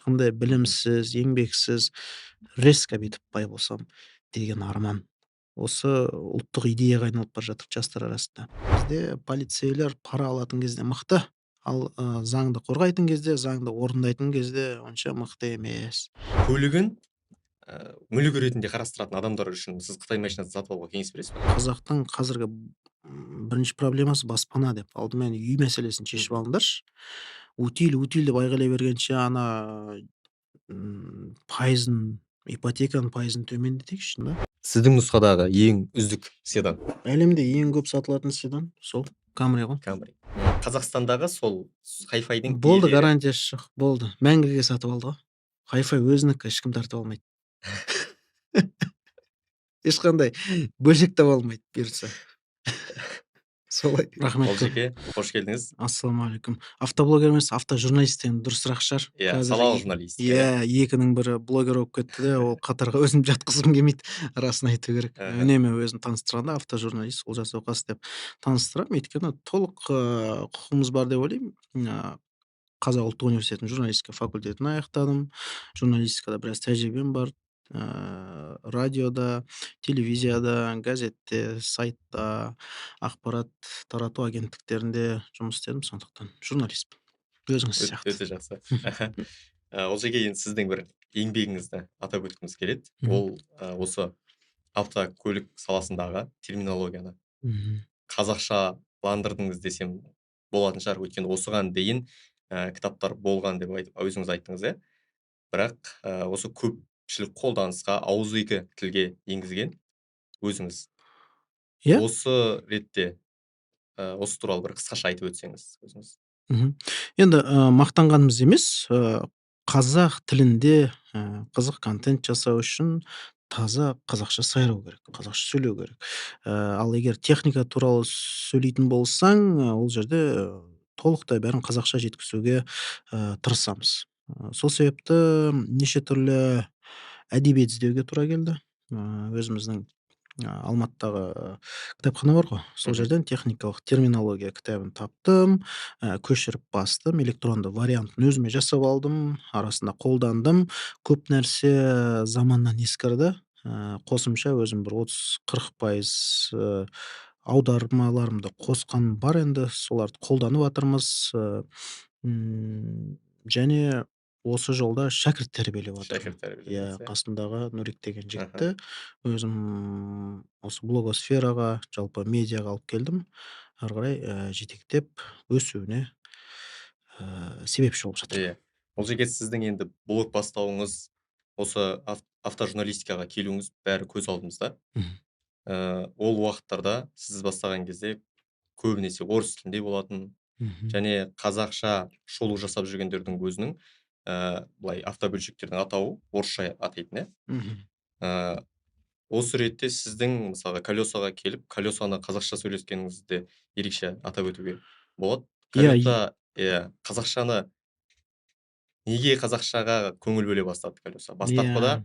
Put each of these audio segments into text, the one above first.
ешқандай Мгм. білімсіз, еңбексіз, резко бүйтіп бай болсам деген арман. Осы ұлттық идеяға айналып бара жатыр жастар арасында. Бізде полицейлер пара алатын кезде мықты, ал заңды қорғайтын кезде, заңды орындайтын кезде онша мықты емес. Көлігін мүлік ретінде қарастыратын адамдар үшін сіз Қытай машинасын сатып алуға кеңес бересіз бе? Қазақтың қазіргі бірінші проблемасы баспана деп. Алдымен үй мәселесін шешіп Мгм. алыңдаршы. Утиль деп айғайлай бергенше пайызын, ипотеканың пайызын төмендетейікші да. Сіздің нұсқадағы ең үздік седан Әлемде ең көп сатылатын седан сол Камри ғой. Камри. Қазақстандағы сол хайфайдың Болды, иелері гарантиясы жоқ. Болды. Мәңгіге сатып алды ғой. Хайфай өзінікі, ешкім тартып алмайды. Ешқандай бөлшек таба алмайды бұйыртса. Солай. Рахмет көп. Олжеке, қош келдіңіз. Ассалаумағалейкум. Автоблогер емес, автожурналист деген дұрысырақ шығар. Иә, Қазір салалық журналистика, иә. екінің бірі блогер болып кетті де, ол қатарға өзім жатқызғым келмейді. Расын айту керек. Аха. Үнемі өзін таныстырғанда автожурналист Олжас Оқас деп таныстырамын. Өйткені толық құқығымыз бар деп ойлаймын. Қазақ ұлттық университетінің журналистика факультетін аяқтадым. Журналистикада біраз тәжірибем бар. Радиода, телевизияда, газетте, сайтта, ақпарат тарату агенттіктерінде жұмыс істедім, сондықтан журналистпін. Өзіңіз сияқты. Өте жақсы. Олжеке, енді сіздің бір еңбегіңізді атап өткіміз келеді. Ол осы автокөлік саласындағы терминологияны қазақшаландырдыңыз десем болатын шығар. Өйткені осыған дейін кітаптар болған деп өзіңіз айттыңыз, иә. Бірақ осы көпшілік қолданысқа ауызекі тілге енгізген өзіңіз. Иә. Осы ретте осы туралы бір қысқаша айтып өтсеңіз өзіңіз. Енді мақтанғанымыз емес, қазақ тілінде қызық контент жасау үшін таза қазақша сайрау керек, қазақша сөйлеу керек. Ал егер техника туралы сөйлейтін болсаң, ол жерде толықтай бәрін қазақша жеткізуге тырысамыз. Сол себепті неше түрлі әдебиет іздеуге тура келді. Өзіміздің Алматыдағы кітапхана бар ғой, сол жерден техникалық терминология кітабын таптым, көшіріп бастым, электронды вариантын өзіме жасап алдым, арасында қолдандым. Көп нәрсе заманнан ескірді. Қосымша өзім бір 30-40% аудармаларымды қосқан бар енді, соларды қолданып жатырмыз. Және осы жолда шәкірт тәрбиелеп жатырмын. Шәкірт тәрбиеледіңіз, Иә, иә. қасымдағы Нұрик деген Аха. жігітті өзім осы блогосфераға, жалпы медиаға алып келдім. Ары қарай жетектеп өсуіне себепші болып жатыр. Иә. Олжеке, сіздің енді блог бастауыңыз, осы автожурналистикаға келуіңіз бәрі көз алдымызда. Ол уақыттарда сіз бастаған кезде көбінесе орыс тілінде болатын, және қазақша шолу жасап жүргендердің өзінің былай автобөлшектердің атауы орысша атайтын, иә. Осы ретте сіздің мысалға колесаға келіп, колесаны қазақша сөйлескеніңізді ерекше атап өтуге болады. Иә, Иә, қазақшаны неге қазақшаға көңіл бөле бастады колеса? Бастапқыда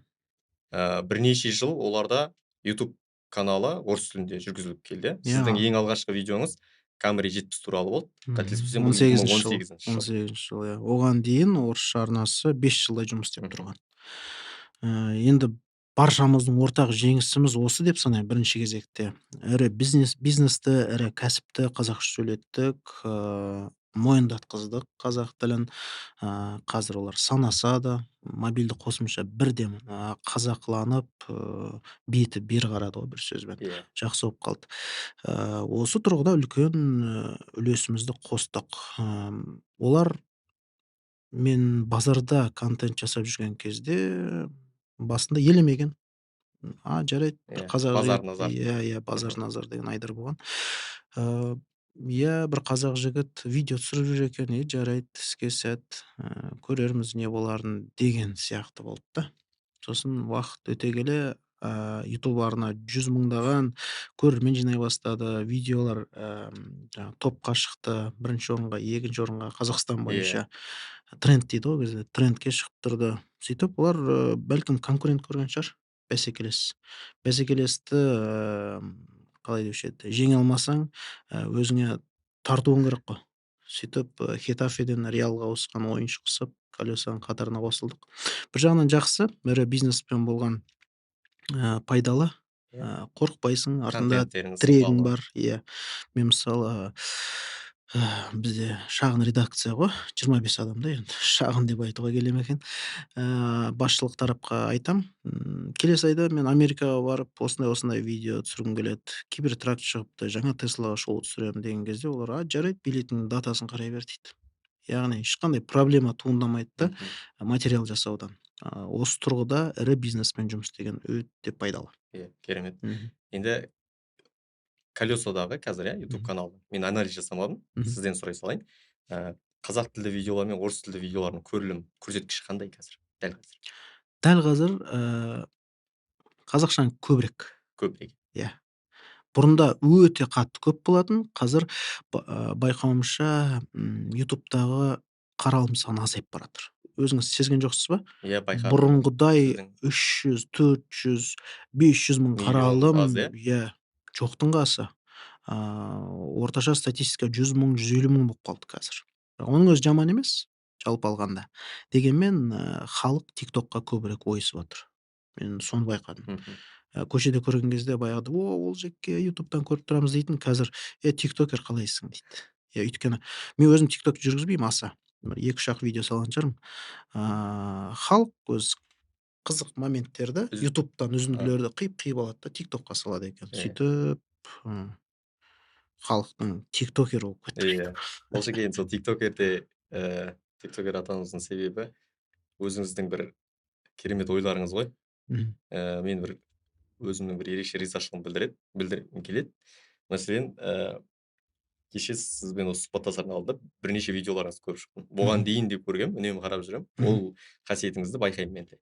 бірнеше жыл оларда YouTube каналы орыс тілінде жүргізіліп келді. Сіздің ең алғашқы видеоңыз Камри 70 туралы болды. Қателеспесем, бұл 2018 жыл. 18 жыл, иә. Оған дейін орысша арнасы 5 жылдай жұмыс істеп тұрған. Енді баршамыздың ортақ жеңісіміз осы деп санаймын бірінші кезекте. Ірі бизнесті, ірі кәсіпті қазақша сөйлеттік, мойындатқыздық қазақ тілін. Қазір олар санаса да, мобильді қосымша бірден қазақыланып, беті бері қарады ғой, бір сөзбен. Иә. Жақсы болып қалды. Осы тұрғыда үлкен үлесімізді қостық. Олар мен базарда контент жасап жүрген кезде басында елемеген. Жарайды, бір Иә, қазақ базар жігіт, назар. иә, базар назар деген айдар болған. Иә, бір қазақ жігіт видео түсіріп жүр екен, жарайды, іске сәт, көрерміз не боларын деген сияқты болды да. Сосын уақыт өте келе YouTube арна 100 мыңдаған көрермен жинай бастады. Видеолар жаңағы топқа шықты. Бірінші орынға, екінші орынға Қазақстан бойынша тренд дейді ғой, кезде трендке шығып тұрды. Сөйтіп олар бәлкім конкурент көрген шығар. Бәсекелесті қалай деуші еді, жеңе алмасаң, өзіңе тартуың керек қой. Сөйтіп Хетафеден Реалға ауысқан ойыншы қысып, колесаның қатарына қосылдық. Bir жағынан жақсы, ірі бизнеспен болған пайдалы. Иә. Қорықпайсың, артында Контенттеріңіз тірегің сапалы. бар. Иә. Мен мысалы, бізде шағын редакция ғой, 25 адамда енді. Шағын деп айтуға келе ме екен. Басшылық тарапқа айтам, келесі айда мен Америкаға барып, осындай видео түсіргім келеді. Кибертракт шығыпты, жаңа Теслаға шоу түсіремін деген кезде олар: жарайды, билетіңнің датасын қарай бер дейді. Яғни ешқандай проблема туындамайды да Мгм. материал жасаудан. Осы тұрғыда ірі бизнеспен жұмыс істеген өте пайдалы. Иә, керемет. Мгм. Енді колесодағы қазір YouTube Мгм. каналы. Мен анализ жасамадым. Мгм. Сізден сұрай салайын. Қазақ тілді видеолар мен орыс тілді видеолардың көрілім көрсеткіші қандай қазір? Дәл қазір. Дәл қазір қазақшаның көбірек. Көбірек. Иә. Бұрында өте қатты көп болатын. Қазір байқауымша YouTube'тағы қаралым саны азайып баратыр. Өзіңіз сезген жоқсыз ба? Иә, байқадым. Бұрынғыдай Сіздің 300, 400, 500 мың миллион қаралым, аз, иә? иә, жоқтың қасы. Орташа статистика 100 мың, 150 мың болып қалды қазір. Оның өзі жаман емес, жалпы алғанда. Дегенмен, халық TikTokқа көбірек ойысып отыр. Мен соны байқадым. Мгм. Көшеде көрген кезде баяғыда: ол жеке YouTube'дан көріп тұрамыз" дейтін, қазір: тиктокер қалайсың" дейді. Өйткені мен өзім TikTok жүргізбеймін аса. Бір 2-3 видео салған шығармын. Халық өз қызық моменттерді YouTube'дан үзінділерді қиып алады да TikTokқа салады екен. Сөйтіп, халықтың тиктокері болып кетті. Иә. Ол кейін сол тиктокер атануыңыздың себебі өзіңіздің бір керемет ойларыңыз ғой. Мен өзімнің бір ерекше ризашылығымды білдіргім келеді. Мәселен, кеше сізбен осы сұхбаттасардың алдында бірнеше видеоларыңызды көріп шықтым. Бұған дейін де көргем, үнемі қарап жүрем. Ол қасиетіңізді байқаймын мен де.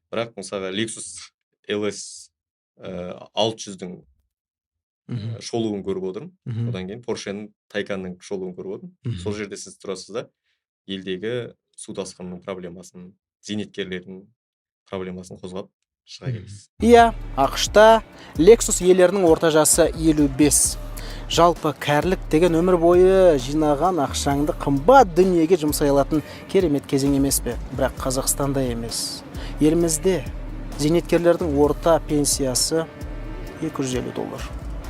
Бірақ мысалға Lexus LS 600-дің шолуын көріп отырмын. Одан кейін Porsche'ның Taycanның шолуын көріп отырмын. Сол жерде сіз тұрасыз да елдегі су тасқынының проблемасын, зейнеткерлердің проблемасын қозғап шыға келесіз. Иә, ақш-та Lexus иелерінің орта жасы 55. Жалпы кәрілік деген өмір бойы жинаған ақшаңды қымбат дүниеге жұмсай алатын керемет кезең емес пе? Бірақ Қазақстанда емес. Елімізде зейнеткерлердің орта пенсиясы $250.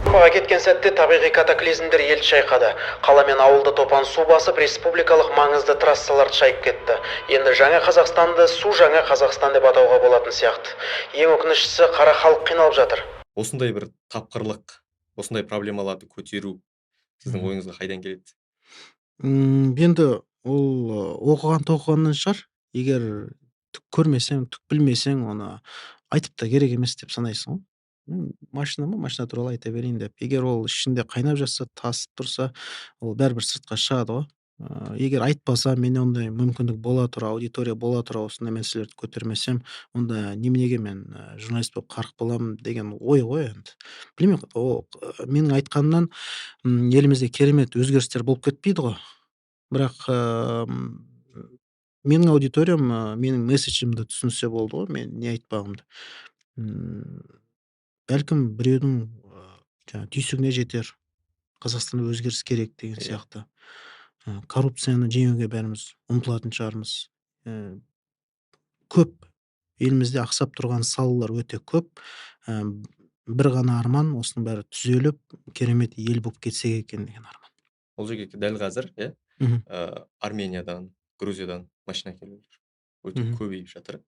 Қоға кеткен сәтте табиғи катаклизмдер ел шайқады. Қала мен ауылды топан су басып, республикалық маңызды трассаларды шайып кетті. Енді жаңа Қазақстанды су жаңа Қазақстан деп атауға болатын сияқты. Ең өкініштісі, қара халық қиналып жатыр. Осындай бір тапқырлық, осындай проблемаларды көтеру сіздің ойыңызға қайдан келеді? Енді ол оқығаннан шығар. Егер түк көрмесең, түк білмесең, оны айтып та керек емес деп санайсың ғой. Машина туралы айта берейін деп. Егер ол ішінде қайнап жатса, тасып тұрса, ол бәрібір сыртқа шығады ғой. Егер айтпаса, мен ондай мүмкіндік бола тұра, аудитория бола тұра осындай мәселелерді көтермесем, онда неменеге мен журналист болып қарық боламын деген ой ғой енді. Білмеймін, менің айтқанымнан елімізде керемет өзгерістер болып кетпейді ғой. Бірақ менің аудиториям менің месседжімді түсінсе болды ғой, мен не айтпағымды. Бәлкім біреудің түйсігіне жетер, Қазақстанда өзгеріс керек деген сияқты. Коррупцияны жеңуге бәріміз ұмтылатын шығармыз. Көп елімізде ақсап тұрған салалар өте көп. Бір ғана арман, осының бәрі түзеліп, керемет ел болып кетсек екен деген арман. Ол жерге дәл қазір, Армениядан, Грузиядан машина келіп өте көбейіп жатыр.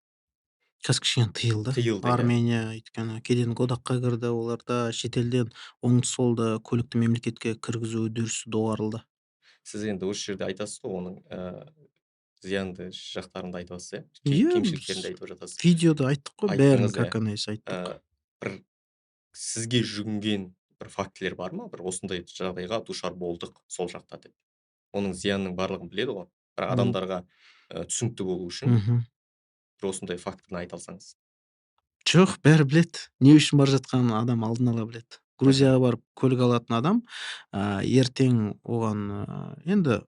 Қазір кішкене тыйылды. Армения өйткені кедендік одаққа кірді, оларда шетелден оңды-солды көлікті мемлекетке кіргізу үдерісі доғарылды. Сіз енді осы жерде айтасыз ғой, оның зиянды жақтарында айтасыз, Иә, кемшіліктерін айтып жатасыз. Видеода айттық қой, бәрін как она есть айттық. Бір сізге жүгінген бір фактілер бар ма? Бір осындай жағдайға душар болдық сол жақта деп. Оның зиянының барлығын біледі ғой. Бірақ адамдарға түсінікті болу үшін бір осындай фактіні айта алсаңыз. Жоқ, бәрі біледі. Не үшін бар жатқанын адам алдын ала біледі. Грузияға барып көлік алатын адам ертең оған енді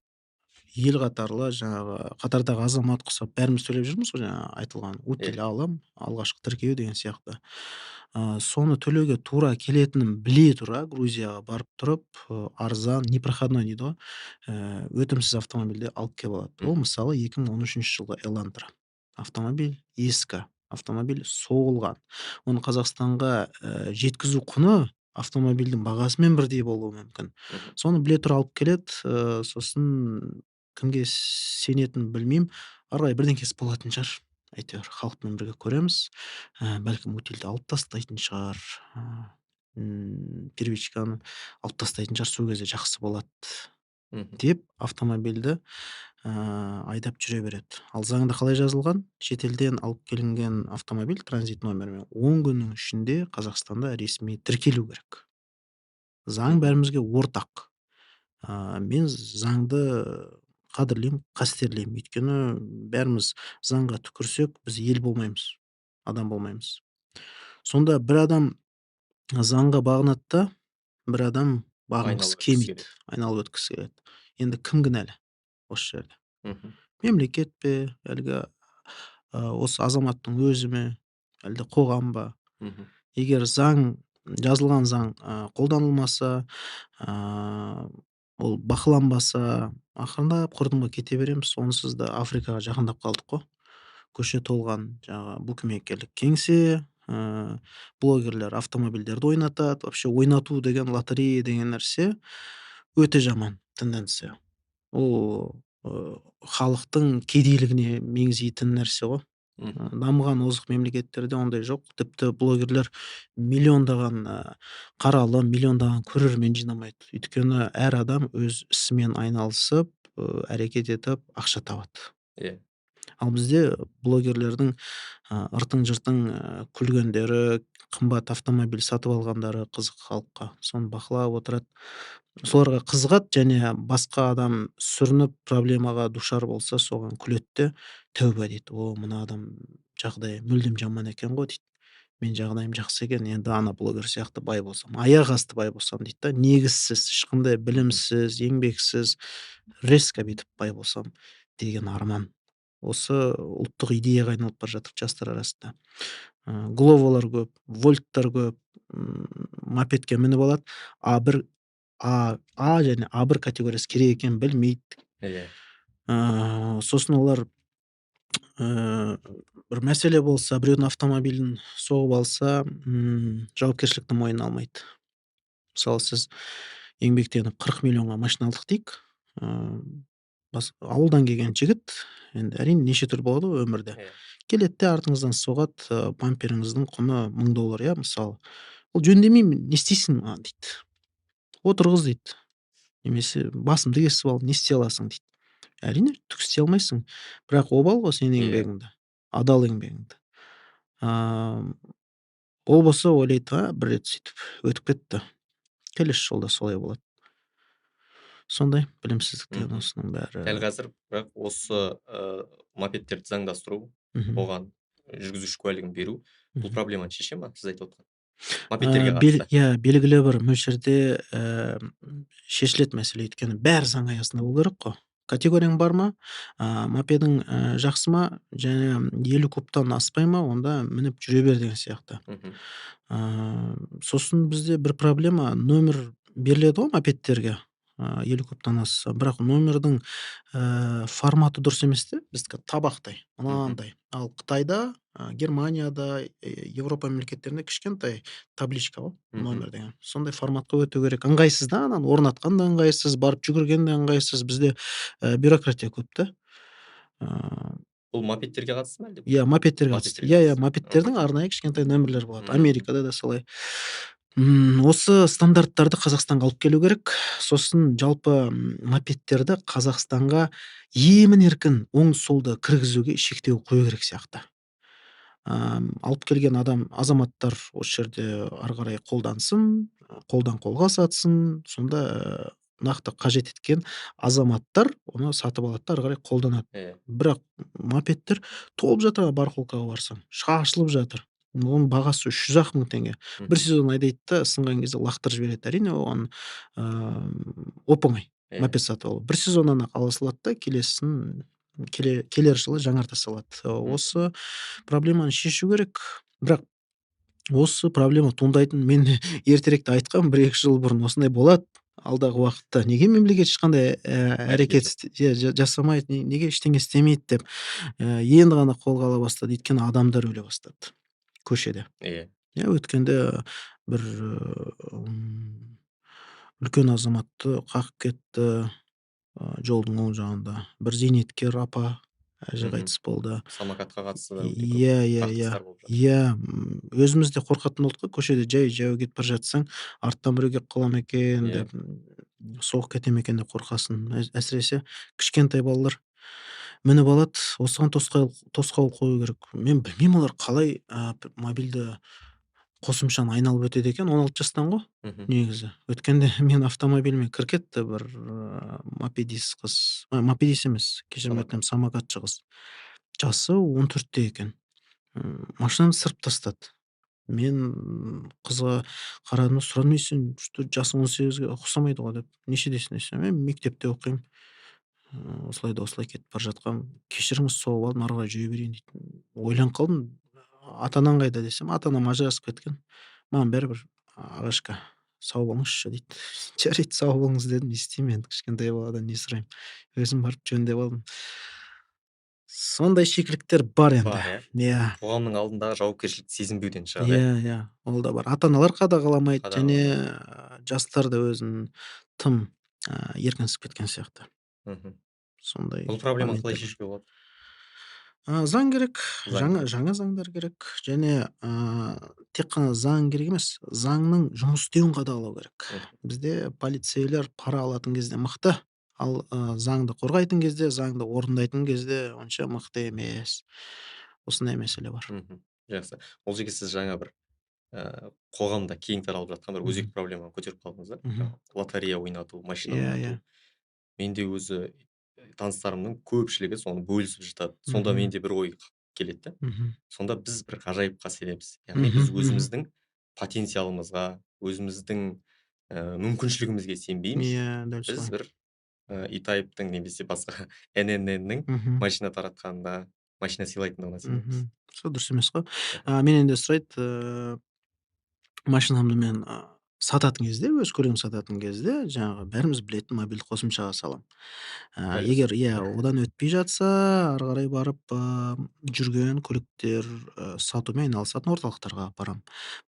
ел қатарлы жаңағы қатардағы азамат құсап бәріміз төлеп жүрміз ғой жаңағы айтылған Иә. утиль алым, алғашқы тіркеу деген сияқты. Соны төлеуге тура келетінін біле тұра Грузияға барып тұрып, арзан, непроходной дейді ғой, өтімсіз автомобильде алып келіп алады. Ол Мгм. мысалы 2013 жылғы Элантра. Автомобиль ескі, автомобиль соғылған. Оны Қазақстанға, жеткізу құны автомобильдің бағасымен бірдей болуы мүмкін. Мгм. Соны біле тұра алып келеді, сосын кімге сенетінін білмеймін. Ары қарай бірдеңкесі болатын шығар. Әйтеуір халықпен бірге көреміз. Бәлкім утильді алып тастайтын шығар, первичканы алып тастайтын шығар, сол кезде жақсы болады Мгм. деп автомобильді, айдап жүре береді. Ал заңда қалай жазылған? Шетелден алып келінген автомобиль транзит номерімен 10 күннің ішінде Қазақстанда ресми тіркелу керек. Заң Мгм. бәрімізге ортақ. Мен заңды қадірлеймін, қастерлеймін. Өйткені бәріміз заңға түкірсек, біз ел болмаймыз, адам болмаймыз. Сонда бір адам заңға бағынады да, бір адам бағынғысы Айналып өткісі келмейді, келеді. айналып өткісі келеді. Енді кім кінәлі осы жерде? Мгм. Мемлекет пе, әлгі, осы азаматтың өзі ме, әлде қоғам ба? Мгм. Егер жазылған заң, қолданылмаса, аа, ол бақыланбаса, ақырындап құрдымға кете береміз. Онсыз да Африкаға жақындап қалдық қой. Көше толған жаңағы букмекерлік кеңсе, блогерлер автомобильдерді ойнатады. Вообще ойнату деген, лотерея деген нәрсе өте жаман тенденция. Ол, халықтың кедейлігіне меңзейтін нәрсе ғой. Мгм. Дамыған озық мемлекеттерде ондай жоқ. Тіпті блогерлер миллиондаған, қаралы, миллиондаған көрермен жинамайды. Өйткені әр адам өз ісімен айналысып, әрекет етіп ақша табады. Иә. Ал бізде блогерлердің, ыртың-жыртың, күлгендері, қымбат автомобиль сатып алғандары қызық халыққа. Соны бақылап отырады. Соларға қызығады және басқа адам сүрініп проблемаға душар болса соған күледі де тәуба дейді. О, мына адам жағдайы мүлдем жаман екен ғой дейді. Мен жағдайым жақсы екен, енді ана блогер сияқты бай болсам, аяқ асты бай болсам дейді да. Негізсіз, ешқандай Мгм. білімсіз, еңбексіз, резко бүйтіп бай болсам деген арман. Осы ұлттық идеяға айналып бара жатыр жастар арасында. Гловалар көп, вольттар көп, мопедке мініп алады. А1 А және А1 категориясы керек екенін білмейді. Иә. Сосын олар, бір мәселе болса, біреудің автомобилін соғып алса, жауапкершілікті мойнына алмайды. Мысалы, сіз еңбектеніп 40 миллионға машина алдық дейік. Ыыы, ауылдан келген жігіт, енді әрине неше түрлі болады ғой өмірде. Иә. Келеді де артыңыздан соғады, бамперіңіздің құны $1000, иә, мысалы. Ол жөндемеймін, не істейсің маған дейді. Отырғыз дейді. Немесе басымды кесіп ал, не істей аласың дейді. Әрине, түк істей алмайсың. Бірақ обал ғой сенің Иә. еңбегіңді, адал еңбегіңді. Ам, Ол болса ойлайды, бір рет сөйтіп өтіп кетті. Келесі жолда солай болады. Сондай білімсіздік деген Мгм. осының бәрі. Дәл қазір бірақ осы, мопедтерді заңдастыру, Мгм, оған жүргізуші куәлігін беру, бұл мгм. проблеманы шеше ма? Сіз айтып отқан. Мопедтерге қатысты. Иә, белгілі бір мөлшерде, шешіледі мәселе. Өйткені бәрі заң аясында болу керек қой. Категорияң бар ма, мопедің, жақсы ма және 50 кубтан аспай ма, онда мініп жүре бер деген сияқты. Мгм. Сосын бізде бір проблема, номер беріледі ғой мопедтерге, 50 кубтан асса, бірақ номердің, форматы дұрыс емес те. Біздікі табақтай, Мгм. мынандай. Ал Қытайда, Германияда, Европа мемлекеттерінде кішкентай табличка ғой, Мгм. номер деген. Сондай форматқа өту керек. Ыңғайсыз да, ананы орнатқан да ыңғайсыз, барып жүгірген де ыңғайсыз. Бізде, бюрократия көп та. Ыыы, Бұл мопедтерге қатысты ма әлде? иә, мопедтерге қатысты. Мопедтерге Иә, қатысты. мопедтердің арнайы кішкентай нөмірлері болады. Мгм. Америкада да солай. Осы стандарттарды Қазақстанға алып келу керек. Сосын жалпы, мопедтерді Қазақстанға емін-еркін оң-солды кіргізуге шектеу қою керек сияқты. Алып келген азаматтар осы жерде ары қарай қолдансын, қолдан қолға сатсын. Сонда, нақты қажет еткен азаматтар оны сатып алады да ары қарай қолданады. Иә. Бірақ мопедтер толып жатыр барахолкаға барсаң, шашылып жатыр. Оның бағасы 300-ақ мың теңге. Бір Мгм. сезон айдайды да сынған кезде лақтырып жібереді. Әрине оған, оп-оңай. Иә. мопед сатып алу. Бір сезоннан-ақ ала салады да, келесісін келер жылы жаңарта салады. Мгм. Осы проблеманы шешу керек. Бірақ осы проблема туындайтынын мен ертерек те айтқанмын, 1-2 жыл бұрын осындай болады алдағы уақытта. Неге мемлекет ешқандай, Әрекет әрекет жоқ. жасамайды, неге ештеңе істемейді деп, енді ғана қолға ала бастады. Өйткені адамдар өле бастады көшеде. Иә. Иә, өткенде бір, үлкен азаматты қағып кетті, жолдың оң жағында. Бір зейнеткер апа, әже Мгм. қайтыс болды. Самокатқа қатысты да өте көп Иә, иә, иә. қақтығыстар болып жатыр. Иә, өзіміз де қорқатын болдық қой, көшеде жай жаяу кетіп бара жатсаң, арттан біреу келіп қала ма екен Иә. деп, соғып кете ме екен деп қорқасың. Әсіресе кішкентай балалар мініп алады. Осыған тосқауыл қою керек. Мен білмеймін, олар қалай, мобильді қосымшаны айналып өтеді екен. 16 жастан ғой Мгм. негізі. Өткенде мен автомобиліме кіріп кетті бір, мопедист қыз. Мопедист емес, кешірім Самокат. өтінемін, самокатшы қыз. Жасы 14-те екен. Машинаны ысырып тастады. Мен қызға қарадым да сұрадым: "Ей, сен что, жасың 18-ге ұқсамайды ғой" деп. "Нешедесің?" десем: "Мен мектепте оқимын. Осылай да осылай кетіп бара жатқанмын. Кешіріңіз, соғып алдым, ары қарай жүре берейін" дейді. Ойланып қалдым. "Ата-анаң қайда?" десем, ата-анам ажырасып кеткен. "Маған бәрібір, Ағашка, сау болыңызшы" дейді. Жарайды, сау болыңыз дедім. Не істеймін енді, кішкентай баладан не сұраймын. Өзім барып жөндеп алдым. Сондай шикіліктер бар енді. Бар, иә. Иә. Қоғамның алдындағы жауапкершілікті сезінбеуден шығады, иә? Иә, иә, ол да бар. Ата-аналар қадағаламайды және, Қадағаламайды. жастар да өзін тым, еркінсіп кеткен сияқты. Мгм. Сондай Бұл проблеманы қалай моменттер бар. шешуге болады? Заң керек, Заң керек. жаңа заңдар керек және, тек қана заң керек емес, заңның жұмыс істеуін қадағалау керек. Мгм. Бізде полицейлер пара алатын кезде мықты, ал, заңды қорғайтын кезде, заңды орындайтын кезде онша мықты емес. Осындай мәселе бар. Мгм. Жақсы. Ол жерге сіз жаңа бір, қоғамда кең таралып жатқан бір Мгм. өзекті проблеманы көтеріп қалдыңыз да. Мгм. Жаңағы лотерея ойнату, машина Иә, ойнату. иә. Менде өзі, таныстарымның көпшілігі соны бөлісіп жатады. Сонда Мгм. менде бір ой келеді да. Мгм. Сонда біз бір ғажайыпқа сенеміз. Яғни Мгм. біз Мгм. өзіміздің потенциалымызға, өзіміздің, мүмкіншілігімізге сенбейміз. Иә, дәл Біз солай. бір, E-Type'тың немесе басқа NNN'нің Мгм. машина таратқанына, машина сыйлайтындығына сенеміз. Мгм. Сол дұрыс емес қой. Мгм. Менен де сұрайды, машинамды мен, сататын кезде, өз көлігімді сататын кезде жаңағы бәріміз білетін мобильді қосымшаға саламын. Полюс. Егер иә, одан өтпей жатса, ары қарай барып, жүрген көліктер, сатумен айналысатын орталықтарға апарамын.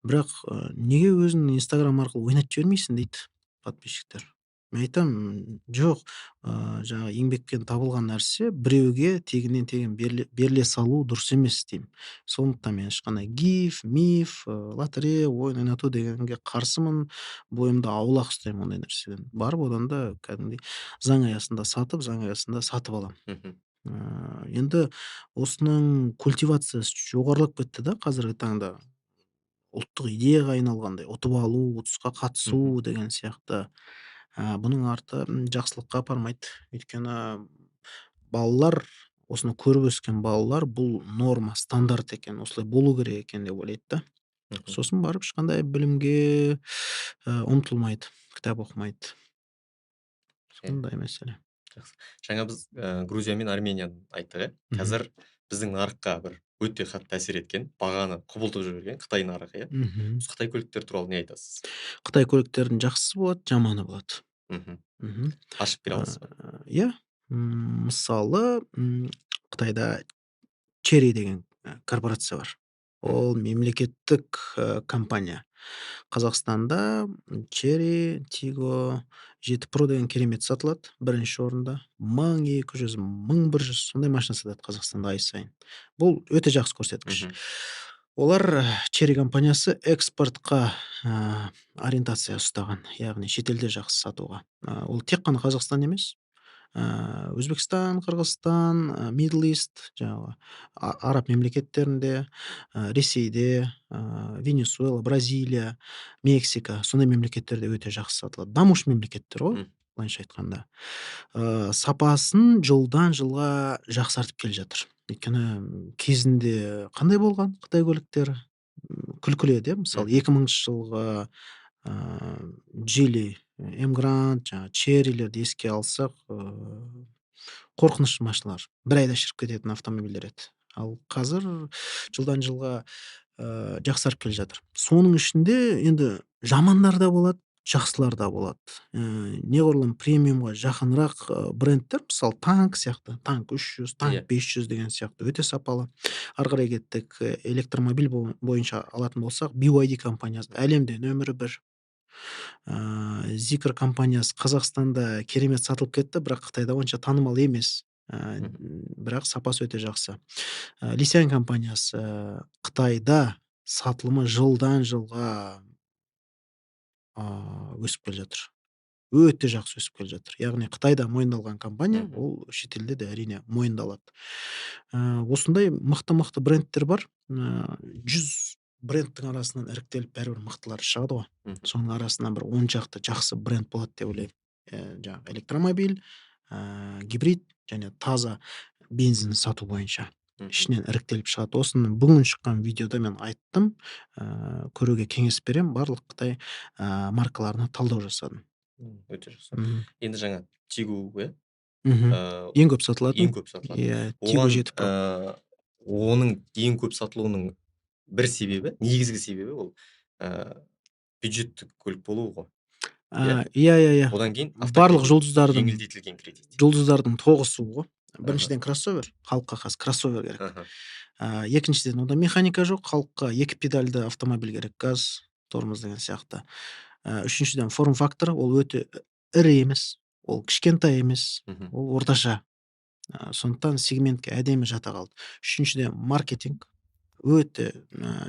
Бірақ, неге өзің "Инстаграм" арқылы ойнатып жібермейсің?" дейді подписчиктер. Мен айтамын: "Жоқ, жаңағы еңбекпен табылған нәрсе біреуге тегіннен тегін беріле салу дұрыс емес" деймін. Сондықтан мен ешқандай гиф, миф, лотерея, ойын ойнату дегенге қарсымын. Бойымды аулақ ұстаймын ондай нәрседен. Барып одан да кәдімгідей заң аясында сатып, заң аясында сатып аламын. Мгм. Енді осының культивациясы жоғарылап кетті да қазіргі таңда. Ұлттық идеяға айналғандай, ұтып алу, ұтысқа қатысу Мгм. деген сияқты. Бұның арты, жақсылыққа апармайды. Өйткені балалар, осыны көріп өскен балалар бұл норма, стандарт екен, осылай болу керек екен деп ойлайды да. Мгм. Сосын барып ешқандай білімге, ұмтылмайды, кітап оқымайды. Иә. Сондай мәселе. Жақсы. Жаңа біз, Грузия мен Арменияны айттық, иә. Мгм. Қазір біздің нарыққа бір өте қатты әсер еткен, бағаны құбылтып жіберген Қытай нарығы, иә. Мгм. Осы Қытай көліктері туралы не айтасыз? Қытай көліктерінің жақсысы болады, жаманы болады. Мгм. Мгм. Ашып бере аласыз ба? Иә, мысалы, Қытайда Chery деген, корпорация бар. Мгм. Ол мемлекеттік, компания. Қазақстанда, Chery Tiggo 7 Pro деген керемет сатылады, бірінші орында. 1200, 1100 сондай машина сатады Қазақстанда ай сайын. Бұл өте жақсы көрсеткіш. Мгм. Олар, Chery компаниясы экспортқа, ориентация ұстаған, яғни шетелде жақсы сатуға. Ол тек қана Қазақстан емес, Өзбекстан, Қырғызстан, Middle East жаңағы араб мемлекеттерінде, Ресейде, Венесуэла, Бразилия, Мексика сондай мемлекеттерде өте жақсы сатылады. Дамушы мемлекеттер ғой, М. былайынша айтқанда. Сапасын жылдан жылға жақсартып келе жатыр. Өйткені, кезінде қандай болған Қытай көліктері? Күлкілі еді иә. Мысалы Мгм. 2000 жылғы, Geely Эмгрант, жаңағы Черрилерди эске алсак, коркунучтуу машиналар. Бир айда ширип кететін автомобилдер еді. Ал қазір жылдан жылға жақсарып келе жатыр. Соның ішінде енді жамандар да болады, жақсылар да болады. Неғұрлым премиумға жақынырақ брендтер, мысалы Танк сияқты, Танк 300, Танк Иә. 500 деген сияқты өте сапалы. Ары қарай кеттік, электромобиль бойынша алатын болсақ, BYD компаниясы әлемде нөмірі 1. Zikr компаниясы Қазақстанда керемет сатылып кетті, бірақ Қытайда онша танымал емес. Мгм. Бірақ сапасы өте жақсы. Лисян компаниясы Қытайда сатылымы жылдан жылға өсіп келе жатыр. Өте жақсы өсіп келе жатыр. Яғни Қытайда мойындалған компания, Мгм. ол шетелде де әрине мойындалады. Осындай мықты-мықты брендтер бар. 100 брендтің арасынан іріктеліп бәрібір мықтылары шығады ғой. Мгм. Соның арасынан бір 10 шақты жақсы бренд болады деп ойлаймын. Жаңағы электромобиль, гибрид және таза бензин сату бойынша Мгм. ішінен іріктеліп шығады. Осыны бүгін шыққан видеода мен айттым. Көруге кеңес беремін. Барлық Қытай маркаларына талдау жасадым. Өте жақсы. Мгм. Енді жаңа Тигу, иә? Мгм. Э, Ең көп сатылатын. ең көп сатылатын. Иә, Тиго Оған 7 Pro. оның ең көп сатылуының бір себебі, негізгі себебі ол бюджеттік көлік болуы ғой. Иә? Иә. Одан кейін Барлық автокредит, жұлдыздардың жеңілдетілген кредит. тоғысуы ғой. Аха. Біріншіден кроссовер, халыққа қазір кроссовер керек. Аха. Екіншіден онда механика жоқ, халыққа 2 педальді автомобиль керек, газ, тормоз деген сияқты. Үшіншіден форм-факторы, ол өте ірі емес, ол кішкентай емес, Мгм. ол орташа. Сондықтан сегментке әдемі жата қалды. Үшіншіден маркетинг. Өте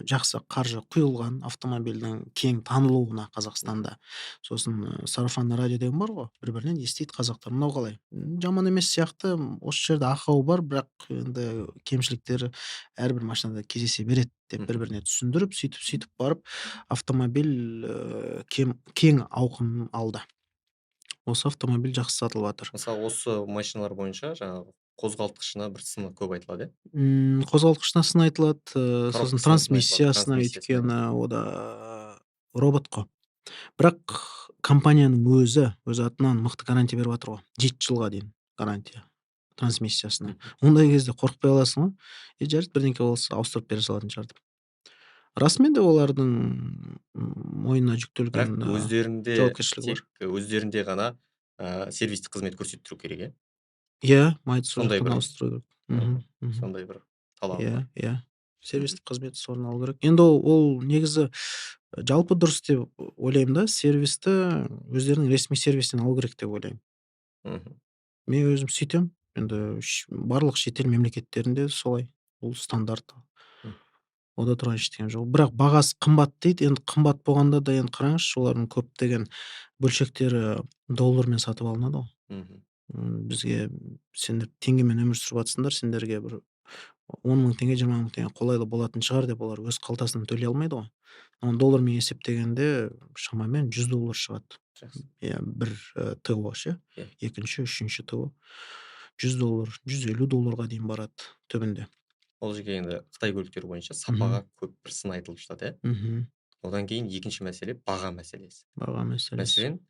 жақсы қаржы құйылған автомобильдің кең танылуына Қазақстанда. Сосын сарафанный радио деген бар ғой, бір-бірінен естиді қазақтар. Мынау қалай? Жаман емес сияқты. Осы жерде ақау бар, бірақ енді кемшіліктері әрбір машинада кездесе береді деп Мгм. бір-біріне түсіндіріп, сөйтіп барып автомобиль кең ауқым алды. Осы автомобиль жақсы сатылып жатыр. Мысалы, осы машиналар бойынша жаңағы қозғалтқышына бір сыны көп айтылады, иә? Қозғалтқышына сын айтылады, сосын Коробкасына сын айтылады, трансмиссиясына, трансмиссиясына өйткені айтылады. о да робот қой. Бірақ компанияның өз атынан мықты гарантия беріп жатыр ғой. 7 жылға дейін гарантия трансмиссиясына. Мгм. Ондай кезде қорықпай аласың ғой. Жарайды, бірдеңке болса ауыстырып бере салатын шығар деп. Расымен де олардың мойнына Бірақ жүктелген өздерінде жауапкершілігі бар. тек өздерінде ғана сервистік қызмет көрсетіп тұру керек, иә? Иә, майды сол Сондай жақтан бір ауыстыру керек. мгм. Мгм. Сондай бір талабы бар. Иә. Мгм. Сервистік қызметі соны алу керек. Енді ол негізі жалпы дұрыс деп ойлаймын да, сервисті өздерінің ресми сервисінен алу керек деп ойлаймын. Мгм. Мен өзім сөйтемін. Енді барлық шетел мемлекеттерінде солай. Бұл стандарт. Мгм. Ода тұрған ештеңе жоқ. Бірақ бағасы қымбат дейді. Енді қымбат болғанда да енді қараңызшы, олардың көптеген бөлшектері доллармен сатып алынады ғой. Мгм. Бізге сендер теңгемен өмір сүріп жатсыңдар, сендерге бір 10 мың теңге, 20 мың теңге қолайлы болатын шығар деп олар өз қалтасынан төлей алмайды ғой. Доллармен есептегенде шамамен $100 шығады. Жақсы. Иә, бір ТО ше. Иә. Екінші, үшінші ТО. $100, $150 дейін барады түбінде. Ол жерге енді Қытай көліктері бойынша Мгм. сапаға көп бір сын айтылып жатады, иә? Мгм. Одан кейін екінші мәселе баға мәселесі. Баға мәселесі. Мәселен,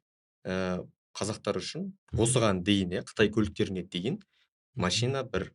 қазақтар үшін Мгм. осыған дейін, иә, Қытай көліктеріне дейін Мгм. машина бір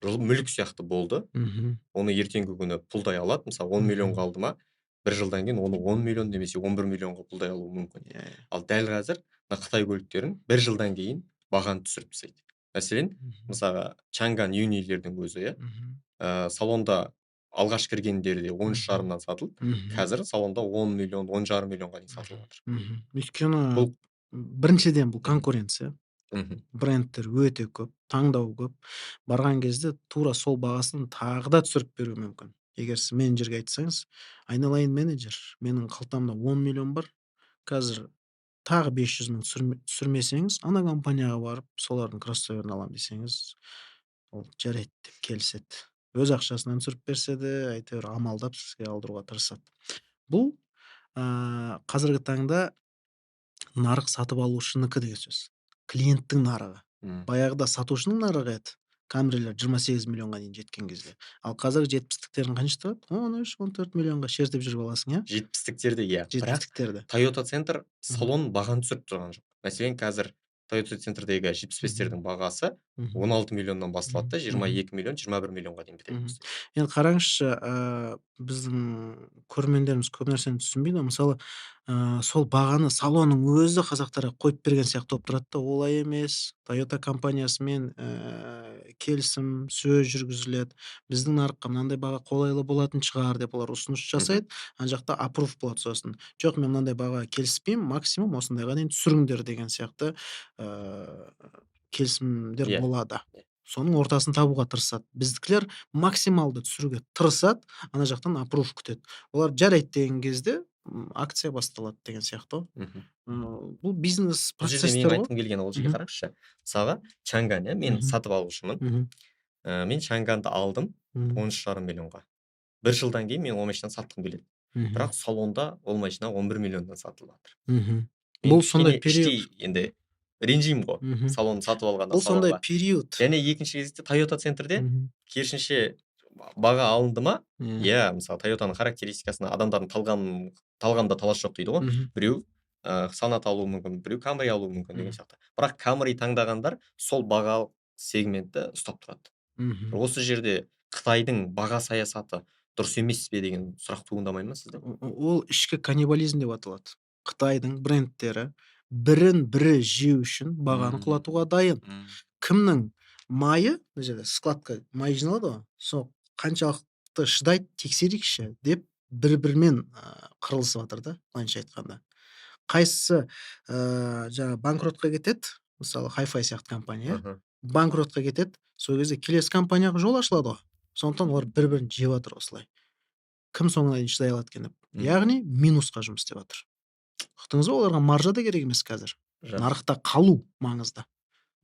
мүлік сияқты болды. Мгм. Оны ертеңгі күні пұлдай алады. Мысалы, 10 Мгм. миллионға алды ма, бір жылдан кейін оны 10 миллион немесе 11 миллионға пұлдай алуы мүмкін. Иә. Ал дәл қазір мына Қытай көліктерін бір жылдан кейін бағаны түсіріп тастайды. Мәселен, Мгм. мысалға Чанган Юнилердің өзі, иә, Мгм. салонда алғаш кіргендерде 13,5-нан сатылып, Мгм. қазір салонда 10 миллион, 10,5 миллионға дейін сатылып жатыр. Өйткені Бұл біріншіден бұл конкуренция. мгм. Брендтер өте көп, таңдау көп. Барған кезде тура сол бағасын тағы да түсіріп беруі мүмкін. Егер сіз менеджерге айтсаңыз, айналайын менеджер, менің қалтамда 10 миллион бар, қазір тағы 500 мың түсірмесеңіз, ана компанияға барып, солардың кроссоверін аламын десеңіз, ол жарайды деп келіседі. Өз ақшасынан түсіріп берсе де, әйтеуір амалдап сізге алдыруға тырысады. Бұл қазіргі таңда нарық сатып алушынікі деген сөз. Клиенттің нарығы. Мгм. Баяғыда сатушының нарығы еді. Камрилер 28 миллионға дейін жеткен кезде. Ал қазір 70-тіктерін қанша тұрады? 13-14 миллионға шертіп жүріп аласың, иә? 70-тіктерді, иә. Бірақ 70-тіктерді. Toyota Центр Мгм. салон бағаны түсіріп тұрған жоқ. Мәселен, қазір Toyota Центрдегі 75-тердің бағасы Мгм. 16 миллионнан басталады да, Мгм. 22 миллион, 21 миллионға дейін бітеді. Мгм. Енді қараңызшы, біздің көрермендеріміз көп нәрсені түсінбейді. Мысалы, сол бағаны салонның өзі қазақтарға қойып берген сияқты болып тұрады да, олай емес. Toyota компаниясымен келісім, сөз жүргізіледі. Біздің нарыққа мынандай баға қолайлы болатын шығар деп олар ұсыныс жасайды. Ана жақта approve болады сосын. Жоқ, мен мынандай бағаға келіспеймін, максимум осындайға дейін түсіріңдер деген сияқты келісімдер Иә. болады. Иә. Соның ортасын табуға тырысады. Біздікілер максималды түсіруге тырысады, ана жақтан approve күтеді. Олар жарайды деген кезде акция басталады деген сияқты ғой. Мгм. Бұл бизнес Бұл жерде менің процесстер ғой. айтқым келгені ол жерге Мгм. қараңызшы. Мысалға, Чанган, иә, мен Мгм. сатып алушымын. Мгм. Мен Чанганды алдым Мгм. 13,5 миллионға. 1 жылдан кейін мен ол машинаны сатқым келеді. Мгм. Бірақ салонда ол машина 11 миллионнан сатылып жатыр. Мгм. Мен Бұл сондай кішкене период. іштей енді ренжимін ғой, Мгм. салонды сатып алғанда Бұл сондай салонға. период. Және екінші кезекте Toyota Центрде Мгм. керісінше баға алынды ма? Иә. Иә, мысалы Toyotаның характеристикасына адамдардың талғамда талас жоқ дейді ғой. Мгм. Біреу Sonata алуы мүмкін, біреу Camry алуы мүмкін деген Мгм. сияқты. Бірақ Camry таңдағандар сол бағалық сегментті ұстап тұрады. Мгм. Осы жерде Қытайдың баға саясаты дұрыс емес пе деген сұрақ туындамай ма сізде? Ол ішкі каннибализм деп аталады. Қытайдың брендтері бірін бірі жеу үшін бағаны құлатуға дайын. Кімнің майы, мына жерде складқа май жиналады ғой, сол қаншалықты шыдайды тексерейікші деп бір-бірімен қырылысып жатыр да, былайынша айтқанда. Қайсысы жаңағы банкротқа кетеді, мысалы Hi-Fi сияқты компания, Мгм. банкротқа кетеді, сол кезде келесі компанияға жол ашылады ғой. Сондықтан олар бір-бірін жеп жатыр осылай. Кім соңына дейін шыдай алады екен деп. Яғни минусқа жұмыс істеп жатыр. Ұқтыңыз ба, оларға маржа да керек емес қазір. Жақсы. Нарықта қалу маңызды.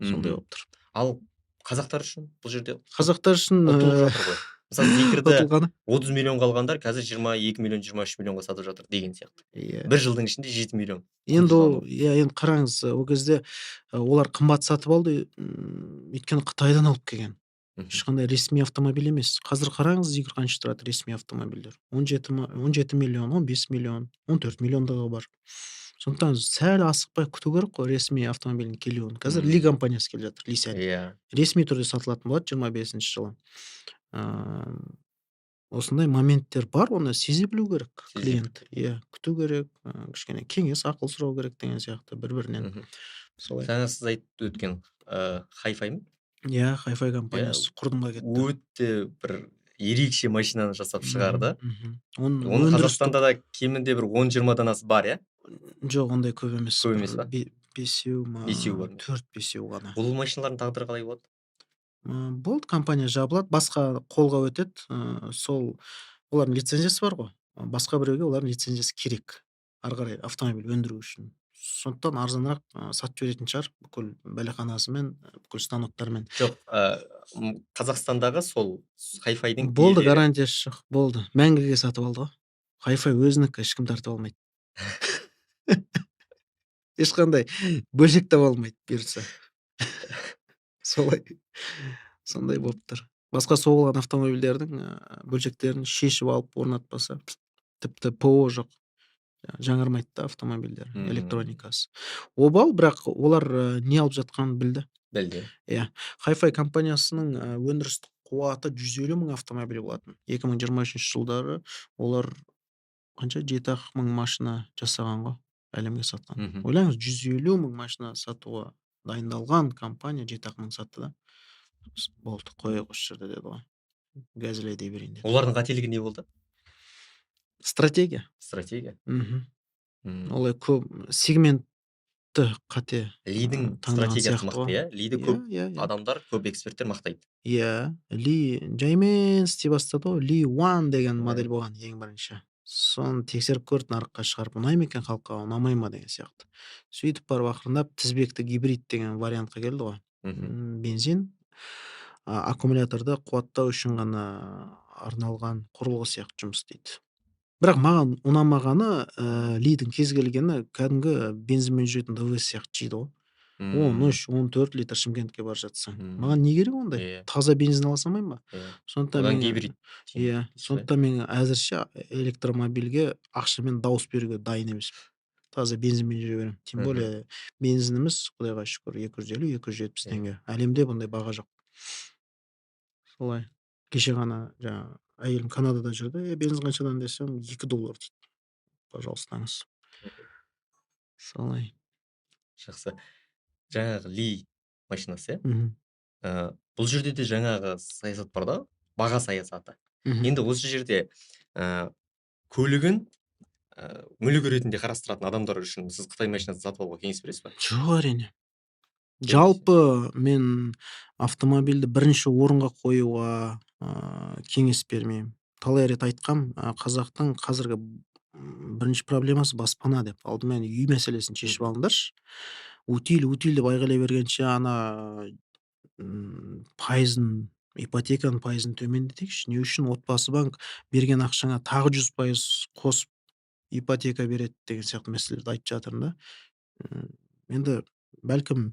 Сондай Мгм. болып тұр. Ал қазақтар үшін бұл жерде Қазақтар үшін ұтылып жатыр ғой. Мысалы Зикірді ұтылғаны. 30 миллионға алғандар қазір 22 миллион, 23 миллионға сатып жатыр деген сияқты. Иә. 1 жылдың ішінде 7 миллион. Енді ол, құнсыздану. енді қараңыз, ол кезде олар қымбат сатып алды, өйткені Қытайдан алып келген. Мгм. Ешқандай ресми автомобиль емес. Қазір қараңыз, Зикр қанша тұрады ресми автомобильдер? 17 миллион, 15 миллион, 14 миллиондығы бар. Сондықтан сәл асықпай күту керек қой ресми автомобильдің келуін. Қазір Ли компаниясы келе жатыр, Ли Сянь. Иә. Ресми түрде сатылатын болады 25-ші жылы. Осындай моменттер бар, оны сезе білу керек клиент. Иә, күту керек, кішкене кеңес, ақыл сұрау керек деген сияқты бір-бірінен. Мгм. Солай. Жаңа сіз айтып өткен Hi-Fi ма? Иә, Hi-Fi компаниясы құрдымға кетті. Өте бір ерекше машинаны жасап шығарды. Мгм. Оны Қазақстанда да кемінде бір 10-20 данасы бар, иә? Жоқ, ондай көп емес. Көп емес па? Бесеу ма? Бесеу бар. 4-5 ғана. Бұл машиналардың тағдыры қалай болады? Болды, компания жабылады, басқа қолға өтеді. Сол олардың лицензиясы бар ғой. Басқа біреуге олардың лицензиясы керек. Ары қарай автомобиль өндіру үшін. Сондықтан арзанырақ сатып жіберетін шығар бүкіл бәлеқанасымен, бүкіл станоктармен. Жоқ, Қазақстандағы сол Hi-Fi'дің Болды, иелері. гарантиясы жоқ. Болды. Мәңгіге сатып алды ғой. Hi-Fi өзінікі, ешкім тартып алмайды. Ешқандай бөлшек таба алмайды бұйыртса. Солай. Сондай болып тұр. Басқа соғылған автомобильдердің бөлшектерін шешіп алып орнатпаса, тіпті ПО жоқ. Жаңармайды да автомобильдер, электроникасы. Обал, бірақ олар не алып жатқанын білді. Білді. Иә. Hi-Fi компаниясының өндірістік қуаты 150 мың автомобиль болатын. 2023 жылдары олар қанша 7-ақ мың машина жасаған ғой, әлемге сатқан. Ойлаңыз, 150 мың машина сатуға дайындалған компания 7-ақ мың сатты да. Болды, қояйық осы жерде деді ғой. Газелей дей берейін деді. Олардың қателігі не болды? Стратегия. Стратегия. Олай көп сегментті қате Лидің таңдаған стратегиясы сияқты мықты, ғой. иә? Лиді көп адамдар, көп эксперттер мақтайды. Иә, Ли жаймен істей бастады ғой. Ли One деген модель болған ең бірінші. Соны тексеріп көрді, нарыққа шығарып, ұнай ма екен халыққа, ұнамай ма деген сияқты. Сөйтіп барып ақырындап тізбекті гибрид деген вариантқа келді ғой. Бензин аккумуляторды қуаттау үшін ғана арналған құрылғы сияқты жұмыс істейді. Бірақ маған ұнамағаны Лидің кез келгені кәдімгі бензинмен жүретін ДВС сияқты жейді ғой. Мм. 13-14 литр Шымкентке бара жатсаң. Мм. Маған не керек ондай? Иә, Таза бензин ала салмайм ба? иә. Сондықтан Одан мен гибрид тиімді иә, дейсіз ғой? сондықтан мен әзірше электромобильге ақшамен дауыс беруге дайын емеспін. Таза бензинмен жүре беремін. Тем Мгм. более бензиніміз, Құдайға шүкір, 250-270 Иә. теңге. Әлемде бұндай баға жоқ. Солай. Кеше ғана жаңағы әйелім Канадада жүрді. Бензин қаншадан десем, $2 дейді. Пожалуйстаңыз. Солай. Жақсы. Жаңағы Ли машинасы, иә? Мгм. Бұл жерде де жаңағы саясат бар да, баға саясаты. Мгм. Енді осы жерде, ә, көлігін, мүлік ретінде қарастыратын адамдар үшін сіз Қытай машинасын сатып алуға кеңес бересіз ба? Жоқ, әрине. Немесе? Жалпы мен автомобильді бірінші орынға қоюға кеңес бермеймін. Талай рет айтқам, қазақтың қазіргі бірінші проблемасы баспана деп. Алдымен үй мәселесін шешіп Мгм. алыңдаршы. Утиль деп айғайлай бергенше пайызын, ипотеканың пайызын төмендетейікші. Не үшін? Отбасы банк берген ақшаңа тағы 100% қосып ипотека береді деген сияқты мәселелерді айтып жатырмын да. М, Енді бәлкім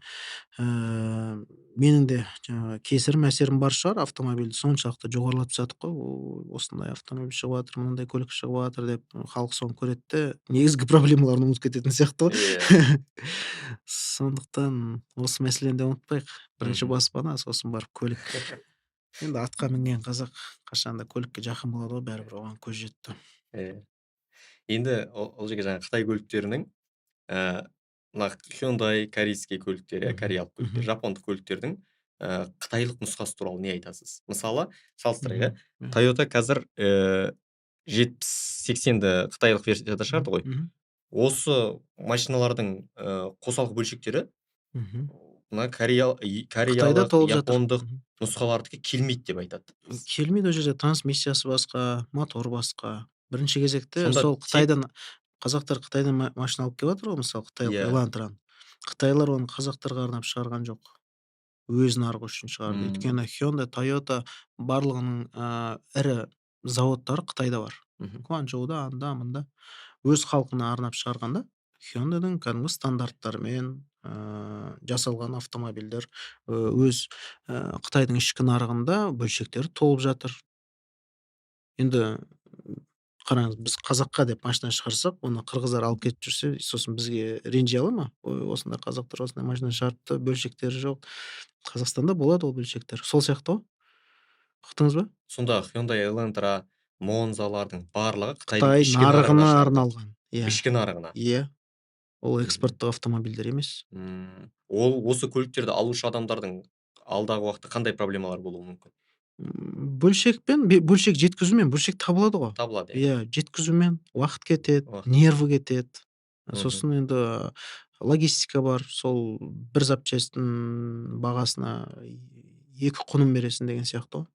менің де жаңағы кесірім, әсерім бар шығар, автомобильді соншалықты жоғарылатып тастадық қой. Осындай автомобиль шығыватыр, мынандай көлік шығыватыр деп, халық соны көреді де негізгі проблемаларын ұмытып кететін сияқты ғой. Иә. Сондықтан осы мәселені де ұмытпайық. Бірінші Мгм. баспана, сосын барып көлік. Енді атқа мінген қазақ қашанда көлікке жақын болады ғой, бәрібір оған көз жетті. Иә. Енді ол жерге жаңағы Қытай көліктерінің, ә, мына Hyundai корейский көліктер, иә, Мгм, кореялық көліктер, мгм, жапондық көліктердің, қытайлық нұсқасы туралы не айтасыз? Мысалы, салыстырайық, мгм, иә. иә, Toyota қазір, 70-80-ді қытайлық версияда мгм, шығарды ғой. мгм, Осы машиналардың, қосалқы бөлшектері мгм. мына Қытайда кореялық, толып жатыр. япондық нұсқалардікі келмейді деп айтады. Келмейді, ол жерде трансмиссиясы басқа, мотор басқа. Бірінші кезекте Сонда сол тек Қытайдан қазақтар Қытайдан машина алып келіватыр ғой, мысалы қытайлық иә. Элантраны. Қытайлар оны қазақтарға арнап шығарған жоқ. Өз нарығы үшін шығарды. Мм. Өйткені Hyundai, Toyota барлығының ірі заводтары Қытайда бар. Мгм. Гуанчжоуда, анда мында. Өз халқына арнап шығарған да. Hyundaiдің кәдімгі стандарттарымен жасалған автомобильдер өз Қытайдың ішкі нарығында бөлшектері толып жатыр. Енді қараңыз, біз қазаққа деп машина шығарсақ, оны қырғыздар алып кетіп жүрсе, сосын бізге ренжи ала ма? Ой, осындай қазақтар осындай машина шығарыпты, бөлшектері жоқ. Қазақстанда болады ол бөлшектер. Сол сияқты ғой. Ұқтыңыз ба? Сонда Hyundai Elantra, Monzалардың барлығы Қытайдың Қытай ішкі нарығына нарығына шығарылады. арналған. Иә, Ішкі нарығына. иә. Ол Мгм. экспорттық автомобильдер емес. Ол осы көліктерді алушы адамдардың алдағы уақытта қандай проблемалар болуы мүмкін? Бөлшек жеткізумен, бөлшек табылады ғой. Табылады, иә. Иә, жеткізумен уақыт кетеді, Уақыт кетеді. нерві кетеді. Мгм. Сосын енді логистика бар. Сол бір запчастьтің бағасына 2 құнын бересің деген сияқты ғой.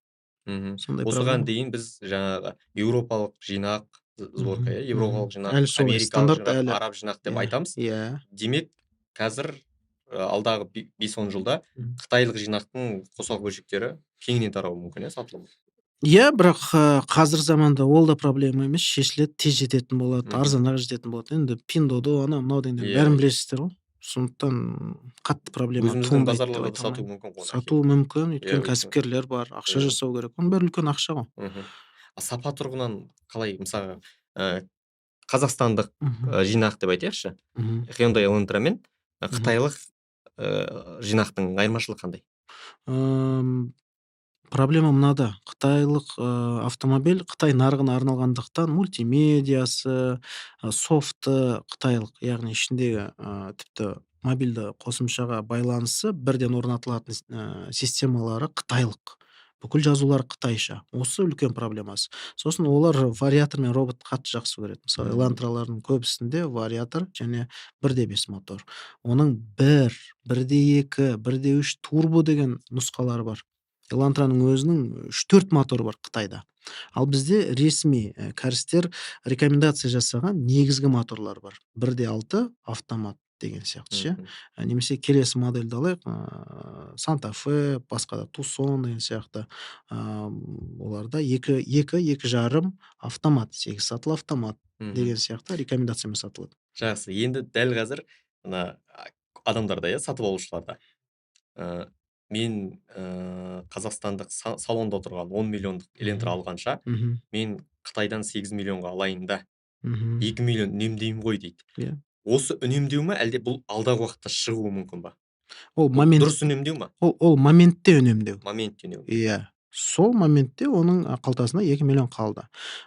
Мгм. Сондай Осыған проблема. дейін біз жаңағы еуропалық жинақ, сборка, Мгм, иә, мгм. еуропалық жинақ, Әлі солай америкалық стандарт жинақ, әлі. араб жинақ деп Иә, айтамыз. иә. Демек, қазір алдағы 5-10 жылда Мгм. қытайлық жинақтың қосалқы бөлшектері кеңінен тарауы мүмкін, иә, сатылымы? Иә, бірақ қазір заманда ол да проблема емес, шешіледі, тез жететін болады, Мгм. арзанырақ жететін болады. Енді Pinduoduo, анау мынау дегендердің Иә, бәрін иә. білесіздер ғой. Сондықтан қатты проблема Өзіміздің туындайды деп базарларда да айта сатуы алмаймын. мүмкін ғой оны Сатуы әкеліп. мүмкін, Иә, өйткені өйткені кәсіпкерлер бар, ақша иә. жасау керек. Оның бәрі үлкен ақша ғой. Мгм. Сапа тұрғынан қалай? Мысалы, қазақстандық, Мгм, жинақ деп айтайықшы, мгм, Hyundai Elantra мен, мгм. қытайлық, жинақтың айырмашылығы қандай? Ам, Проблема мынада: қытайлық автомобиль Қытай нарығына арналғандықтан мультимедиасы, софты қытайлық, яғни ішіндегі тіпті мобильді қосымшаға байланысы бірден орнатылатын системалары қытайлық. Бүкіл жазулары қытайша. Осы үлкен проблемасы. Сосын олар вариатор мен робот қатты жақсы көреді. Мысалы, Мм. элантралардың көбісінде вариатор және 1.5 мотор. Оның 1.2, 1.3 турбо деген нұсқалары бар. Элантраның өзінің 3-4 моторы бар Қытайда. Ал бізде ресми кәрістер рекомендация жасаған негізгі моторлар бар. 1.6 автомат деген сияқты ше. Мгм. Немесе келесі модельді алайық, Санта Фе, басқа да Тусон деген сияқты. Оларда 2-2,5 автомат, 8 сатылы автомат Мгм. деген сияқты рекомендациямен сатылады. Жақсы. Енді дәл қазір мына адамдарда, иә, сатып алушыларда. Мен, қазақстандық салонда тұрған 10 миллиондық элентр Мгм. алғанша, Мгм. мен Қытайдан 8 миллионға алайын да, Мгм. 2 миллион үнемдеймін ғой дейді. Иә. Осы үнемдеу ма, әлде бұл алдағы уақытта шығуы мүмкін ба? Ол Бұл момент дұрыс үнемдеу ма? ол моментте үнемдеу. Моментте үнемдеу. Иә. Сол моментте оның, қалтасына 2 миллион қалды.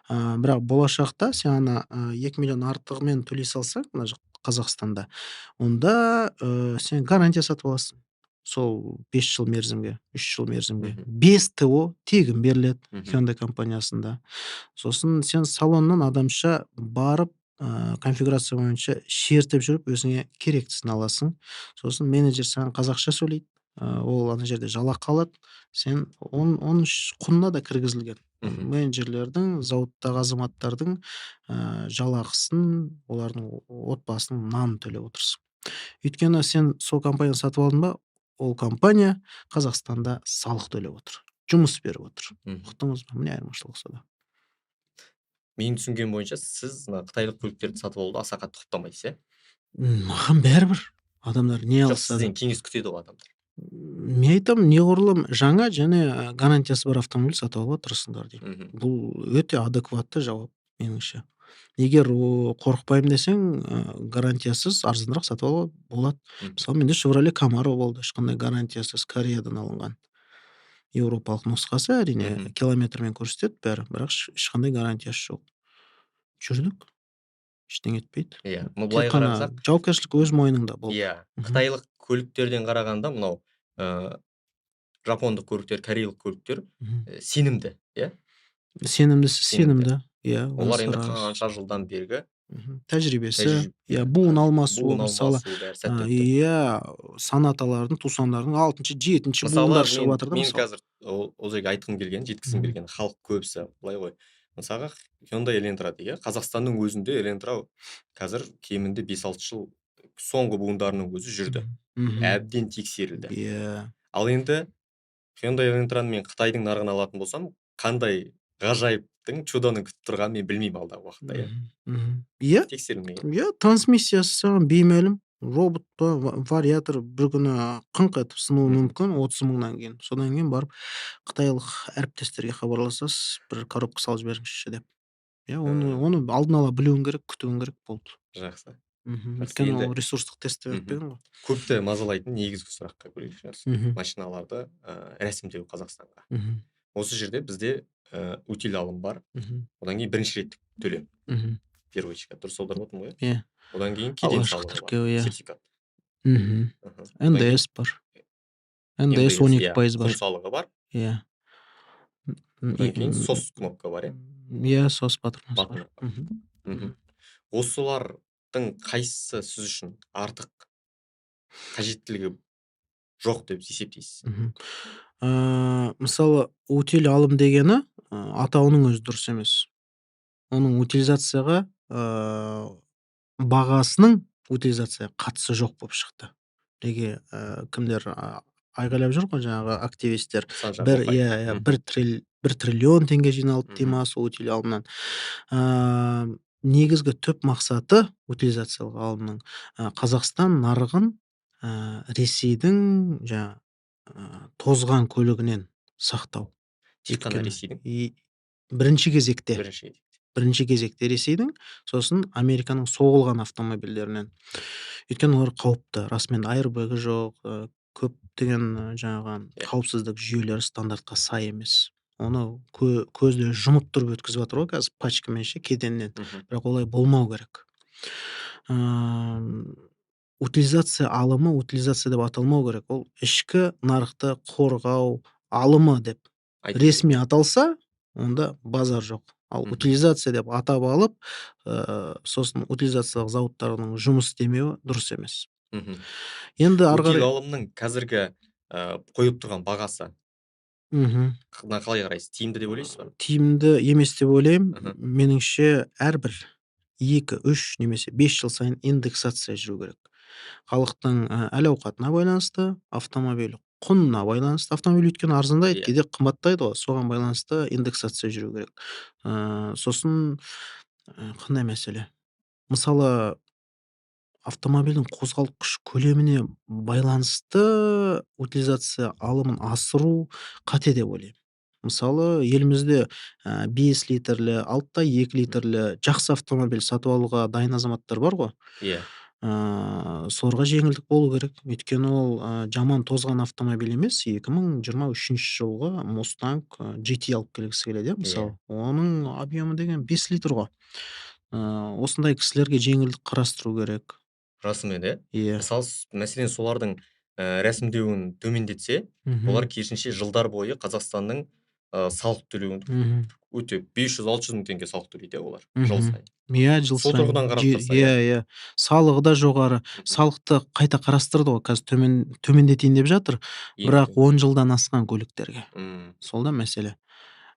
Бірақ болашақта сен ана, 2 миллион артығымен төлей салсаң мына Қазақстанда, онда, сен гарантия сатып аласың. Сол 5 жыл мерзімге, 3 жыл мерзімге. Мгм. Без ТО тегін беріледі Мгм. Hyundai компаниясында. Сосын сен салоннан адамша барып, конфигурация бойынша шертіп жүріп, өзіңе керектісін аласың. Сосын менеджер саған қазақша сөйлейді. Ол ана жерде жалақы алады. Сен оның құнына да кіргізілген. Мгм. Менеджерлердің, зауыттағы азаматтардың, жалақысын, олардың отбасының нанын төлеп отырсың. Өйткені сен сол компанияны сатып алдың ба, ол компания Қазақстанда салық төлеп отыр. Жұмыс беріп отыр. Мгм. Ұқтыңыз ба? Міне айырмашылығы сода. Менің түсінгенім бойынша, сіз мына қытайлық көліктерді сатып алуды аса қатты құптамайсыз, иә? Маған бәрібір. Адамдар не Жоқ, алса да. сізден кеңес күтеді ғой адамдар. Мен айтамын, неғұрлым жаңа және, гарантиясы бар автомобиль сатып алуға тырысыңдар деймін. Мгм. Бұл өте адекватты жауап меніңше. Егер қорықпаймын десең, гарантиясыз арзанырақ сатып алуға болады. Мгм. Мысалы, менде Chevrolet Camaro болды, ешқандай гарантиясыз, Кореядан алынған. Еуропалық нұсқасы, әрине, Мгм. километрмен көрсетеді бәрі, бірақ ешқандай гарантиясы жоқ. Жүрдік, ештеңе етпейді. Иә, былай Тек қана қарасақ, жауапкершілік өз мойныңда болды. иә, Мгм. қытайлық көліктерден қарағанда мынау, жапондық көліктер, кореялық көліктер, Мгм. сенімді, иә? Сенімдісі Сенімді. сенімді. Иә, Олар онысы енді рас. қанша жылдан бергі Тәжірибесі, иә, иә, буын алмасуы, буын мысалы, алмасу бәрі сәтті өтті. иә, санаталардың, тусандардың 6-шы, 7-ші Мысалы, буындары шығып жатыр да мен мысалы. қазір ол жерге айтқым келгені, жеткізгім Мгм. келгені, халық көбісі былай ғой. Мысалға Hyundai Elantra дейік, иә, қазақстанның өзінде Elantra қазір кемінде 5-6 жыл соңғы буындарының өзі жүрді. Мгм. Мгм. Әбден тексерілді. Иә. Ал енді Hyundai Elantrаны мен Қытайдың нарығына алатын болсам, қандай ғажайыптың, чудоның күтіп тұрғанын мен білмеймін алдағы уақытта, иә. Мгм. Мгм. Иә, Тексерілмеген. иә, трансмиссиясы саған беймәлім. Робот па, вариатор бір күні қыңқ етіп сынуы Мгм. мүмкін 30 мыңнан кейін. Содан кейін барып қытайлық әріптестерге хабарласасыз, бір коробка салып жіберіңізші деп. Иә, Ы, оны алдын ала білуің керек, күтуің керек, болды. жақсы. Жақсы, Өйткені енді ол ресурстық тестпен мгм. өтпеген ғой. Көпті мазалайтын негізгі сұраққа келетін шығарсыз. Мгм. Машиналарды, рәсімдеу Қазақстанға. Мгм. Осы жерде бізде, утиль алым бар. Мгм. Одан кейін бірінші реттік төлем. Мгм. Первочка. Дұрыс аударып отырмын ғой, иә? Иә, Одан кейін кеден алғашқы салығы бар, тіркеу, иә. сертификат. Мгм. Мгм. Одан кейін НДС бар. НДС НДС, иә, 12% құн бар. салығы бар. Иә. Одан кейін SOS кнопка бар, иә? Иә, SOS батырмасы бар. Батырма бар. Мгм. Мгм. Осылардың қайсысы сіз үшін артық, қажеттілігі жоқ деп есептейсіз? Мгм. Мысалы, утиль алым дегені, атауының өзі дұрыс емес. Оның утилизацияға, бағасының утилизацияға қатысы жоқ болып шықты. Неге, кімдер, айғайлап жүр ғой жаңағы активистер. Санжар Бір Тоқаев. иә, Мгм. 1 триллион теңге жиналды дей Мгм. ма сол утиль алымнан. Негізгі түп мақсаты утилизациялық алымның, Қазақстан нарығын, Ресейдің тозған көлігінен сақтау. Тек қана Өйткені Ресейдің? бірінші кезекте. Бірінші. Бірінші кезекте Ресейдің, сосын Американың соғылған автомобильдерінен. Өйткені олар қауіпті. Расымен airbag жоқ, көптеген, жаңағы Иә. қауіпсіздік жүйелері стандартқа сай емес. Оны көзде жұмып тұрып өткізіп жатыр ғой қазір пачкамен ше кеденнен. Мгм. Бірақ олай болмау керек. Утилизация алымы утилизация деп аталмау керек. Ол ішкі нарықты қорғау алымы деп Айту ресми керек. аталса, онда базар жоқ. Ал Мгм. утилизация деп атап алып, сосын утилизациялық зауыттардың жұмыс істемеуі дұрыс емес. Мгм. Енді ары Утиль қарай алымның қазіргі, қойып тұрған бағасы мгм. қалай қарайсыз? Тиімді деп ойлайсыз ба? Тиімді емес деп ойлаймын. Мгм. Меніңше әрбір 2, 3 немесе 5 жыл сайын индексация жүру керек. Халықтың, әл-ауқатына байланысты, автомобиль құнына байланысты. Автомобиль өйткені арзандайды, Иә. кейде қымбаттайды ғой. Соған байланысты индексация жүру керек. Сосын, қандай мәселе? Мысалы, автомобильдің қозғалтқыш көлеміне байланысты утилизация алымын асыру қате деп ойлаймын. Мысалы, елімізде 5 литрлі, 6,2 литрлі жақсы автомобиль сатып алуға дайын азаматтар бар ғой. Иә. Соларға жеңілдік болу керек. Өйткені ол жаман тозған автомобиль емес. 2023 жылғы Mustang GT алып келгісі келеді, Иә. мысалы. Оның объемы деген 5 литр ғой. Осындай кісілерге жеңілдік қарастыру керек. Расымен, иә. Иә. Мәселен, солардың рәсімдеуін төмендетсе, олар керісінше жылдар бойы Қазақстанның салық төлеуін өте 500-600 мың теңге салық төлейді олар жыл сайын. Иә, жыл Сол сайын. тұрғыдан қарап тұрса, Иә. Салығы да жоғары. Салықты қайта қарастырды ғой. Қазір төмендетейін деп жатыр. Бірақ 10 жылдан асқан көліктерге. Сол да мәселе.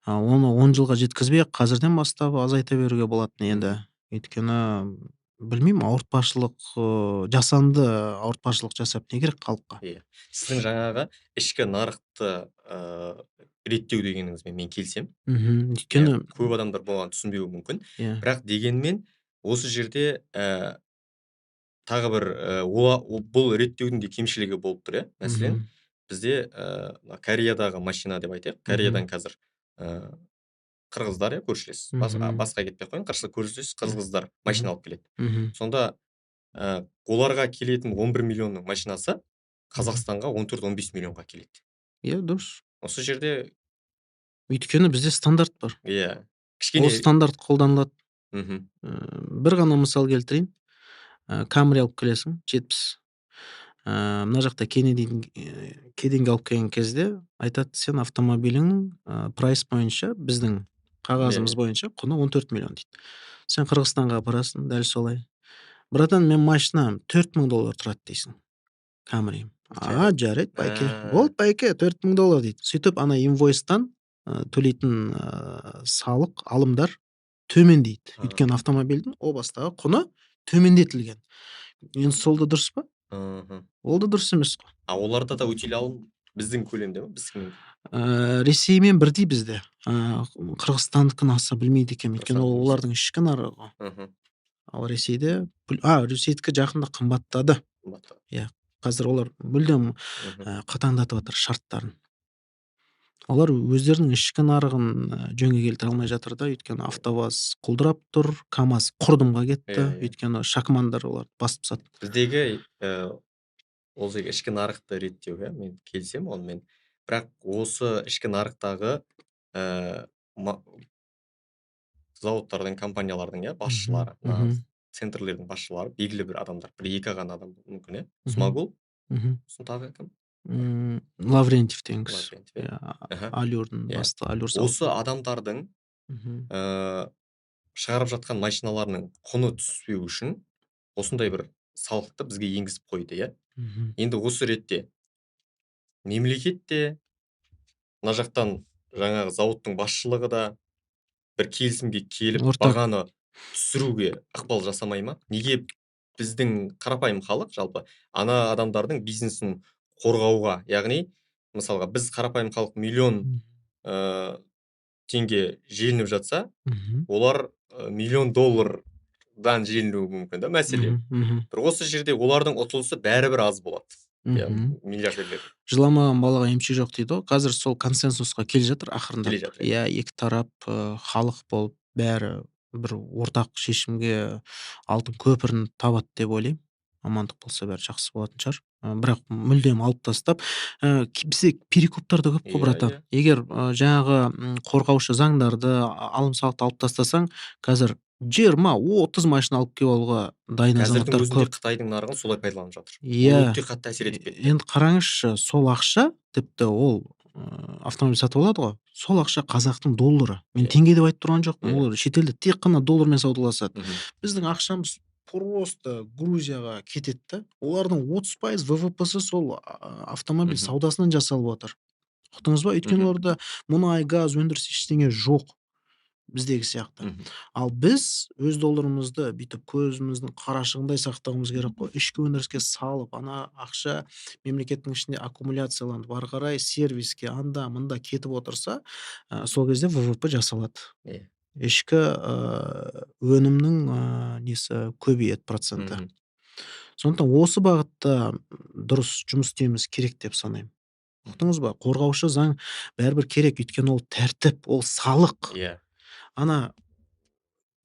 Оны 10 жылға жеткізбей, қазірден бастап азайта беруге болатын енді. Өйткені білмеймін, жасанды ауыртпашылық жасап не керек халыққа? Иә. Сіздің жаңағы ішкі нарықты реттеу дегеніңізбен мен келсем. Өйткені көп адамдар бұған түсінбеуі мүмкін. Иә. Бірақ дегенмен осы жерде тағы бір бұл реттеудің де кемшілігі болып тұр, иә. Мәселен, бізде Кореядағы машина деп айтайық. Кореядан қазір қырғыздар, көршілес. Басқа кетпей ақ қойын, көршілес қырғыздар машина алып келеді. Сонда оларға келетін 11 миллионның машинасы Қазақстанға 14-15 миллионға келеді. Иә, дұрыс. Осы жерде өйткені бізде стандарт бар. Иә. Ол стандарт қолданылады. Бір ғана мысал келтірейін. Camry алып келесің, 70. Мына жақта кеденге алып келген кезде айтады, сен автомобиліңнің прайс бойынша, біздің қағазымыз бойынша құны 14 миллион дейді. Сен Қырғызстанға барасың, дәл солай. Братан, мен машинам $4,000 тұрады дейсің. Camry. Жарайды, байке. Болды, байке, $4,000 дейді. Сөйтіп, ана инвойстан төлейтін салық, алымдар төмендейді. Өйткені автомобильдің о бастағы құны төмендетілген. Енді сол да дұрыс па? Ол да дұрыс емес қой. Оларда да утиль алым біздің көлемде ме? Ресеймен бірдей бізде. Қырғызстандікін аса білмейді екен. Өйткені олардың ішкі нарығы. Ал Ресейде, Ресейдікі жақында қымбаттады. Иә. Қазір олар мүлдем қатаңдатып жатыр шарттарын. Олар өздерінің ішкі нарығын жөнге келтіре алмай жатыр да, өйткені АвтоВАЗ құлдырап тұр, КамАЗ құрдымға кетті, өйткені шакмандар олар басып сатты. Біздегі ол ішкі нарықты реттеу, мен келсем онымен. Бірақ осы ішкі нарықтағы зауыттардың, компаниялардың басшылары, центрлердің басшылары, белгілі бір адамдар, бір-екі ғана адам мүмкін, Смагул, сосын тағы кім? Лаврентьев деңіз. Алюрдың басты, Алюр зауыты. Осы адамдардың шығарып жатқан машиналарының құны түспеу үшін осындай бір салықты бізге енгізіп қойды, иә. Енді осы ретте мемлекет те, мына жақтан жаңағы зауыттың басшылығы да бір келісімге келіп, бағаны түсіруге ықпал жасамай ма? Неге біздің қарапайым халық жалпы ана адамдардың бизнесін қорғауға, яғни мысалға біз қарапайым халық миллион теңге желініп жатса, олар $1,000,000 желінуі мүмкін да, мәселе. Бір осы жерде олардың ұтылысы бәрібір аз болады. Миллиардерлер. Жыламаған балаға емші жоқ дейді ғой. Қазір сол консенсусқа келе жатыр ақырындап. Иә, екі тарап халық болып бәрі бір ортақ шешімге алтын көпірін табады деп ойлаймын. Амандық болса бәрі жақсы болатын шығар. Бірақ мүлдем алып тастап, бізде перекуптар да көп қой, братан. Егер жаңағы қорғаушы заңдарды, алым салықты алып тастасаң, қазір 20-30 машина алып келіп алуға дайын азаматтар көп. Қытайдың нарығын солай пайдаланып жатыр. Ол өте қатты әсер етіп кетті. Енді қараңызшы, сол ақша, тіпті ол автомобиль сатып алады ғой, сол ақша қазақтың доллары. Мен теңге деп айтып тұрған жоқпын. Олар шетелде тек қана доллармен саудаласады. Біздің ақшамыз просто Грузияға кетеді. Олардың 30% ВВП-сы сол автомобиль саудасынан жасалып отыр. Ұқтыңыз ба? Өйткені оларда мұнай, газ өндіріс ештеңе жоқ. Біздегі сияқты. Ал біз өз долларымызды бүйтіп көзіміздің қарашығындай сақтауымыз керек қой. Ішкі өндіріске салып, ана ақша мемлекеттің ішінде аккумуляцияланып, ары қарай сервиске анда мында кетіп отырса, сол кезде ВВП жасалады. Ішкі өнімнің көбейеді проценті. Сондықтан осы бағытта дұрыс жұмыс істеуіміз керек деп санаймын. Ұқтыңыз ба? Қорғаушы заң бәрібір керек, өйткені ол тәртіп, ол салық. Иә. Ана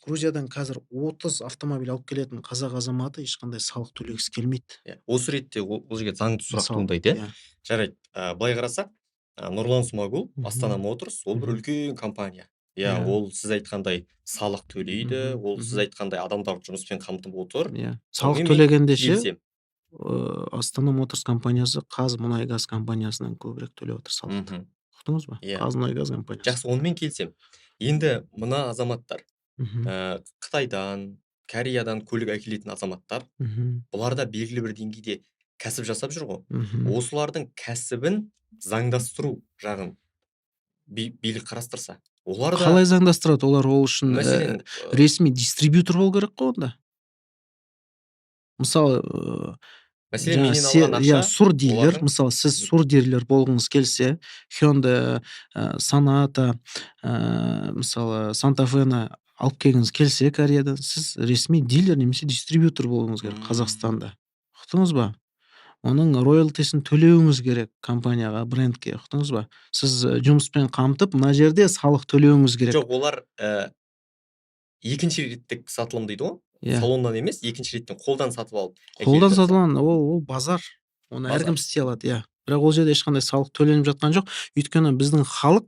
Грузиядан қазір 30 автомобиль алып келетін қазақ азаматы ешқандай салық төлегісі келмейді. Иә. Осы ретте бұл жерге заңды сұрақ Мысалы, туындайды, иә. иә. Жарайды. Былай қарасақ, Нұрлан Смағұл, Астана Мгм. Моторс, ол бір Мгм. үлкен компания. Иә, Иә. ол сіз айтқандай салық төлейді, Мгм. ол сіз Мгм. айтқандай адамдарды жұмыспен қамтып отыр. Иә. Салық Сонымен мен төлегенде ше, келісемін. Астана Моторс компаниясы Қазмұнайгаз компаниясынан көбірек төлеп отыр салықты. Мгм. Ұқтыңыз ба? Иә. Қазмұнайгаз компаниясы. Жақсы, онымен келісемін. Енді мына азаматтар, Мгм. Қытайдан, Кореядан көлік әкелетін азаматтар, Мгм. бұлар да белгілі бір деңгейде кәсіп жасап жүр ғой. Мгм. Осылардың кәсібін заңдастыру жағын билік қарастырса, олар да Қалай заңдастырады? Олар ол үшін мәселен, ресми дистрибьютор болу керек қой онда. Мысалы, мәселен жаңа менен алған ақша, сур дилер, олардың мысалы сіз сур дилер болғыңыз келсе, Hyundai, Sonata, мысалы Santa Fe'ны алып келгіңіз келсе Кореядан, сіз ресми дилер немесе дистрибьютор болуыңыз керек Қазақстанда. Ұқтыңыз ба? Оның роялтисін төлеуіңіз керек компанияға, брендке, ұқтыңыз ба? Сіз жұмыспен қамтып, мына жерде салық төлеуіңіз керек. жоқ, олар екінші реттік сатылым дейді ғой. Иә. Салоннан емес, екінші реттен қолдан сатып алып Қолдан әкеліп жатса. сатылған ол базар. Оны Базар. әркім істей алады, иә. Бірақ ол жерде ешқандай салық төленіп жатқан жоқ. Өйткені біздің халық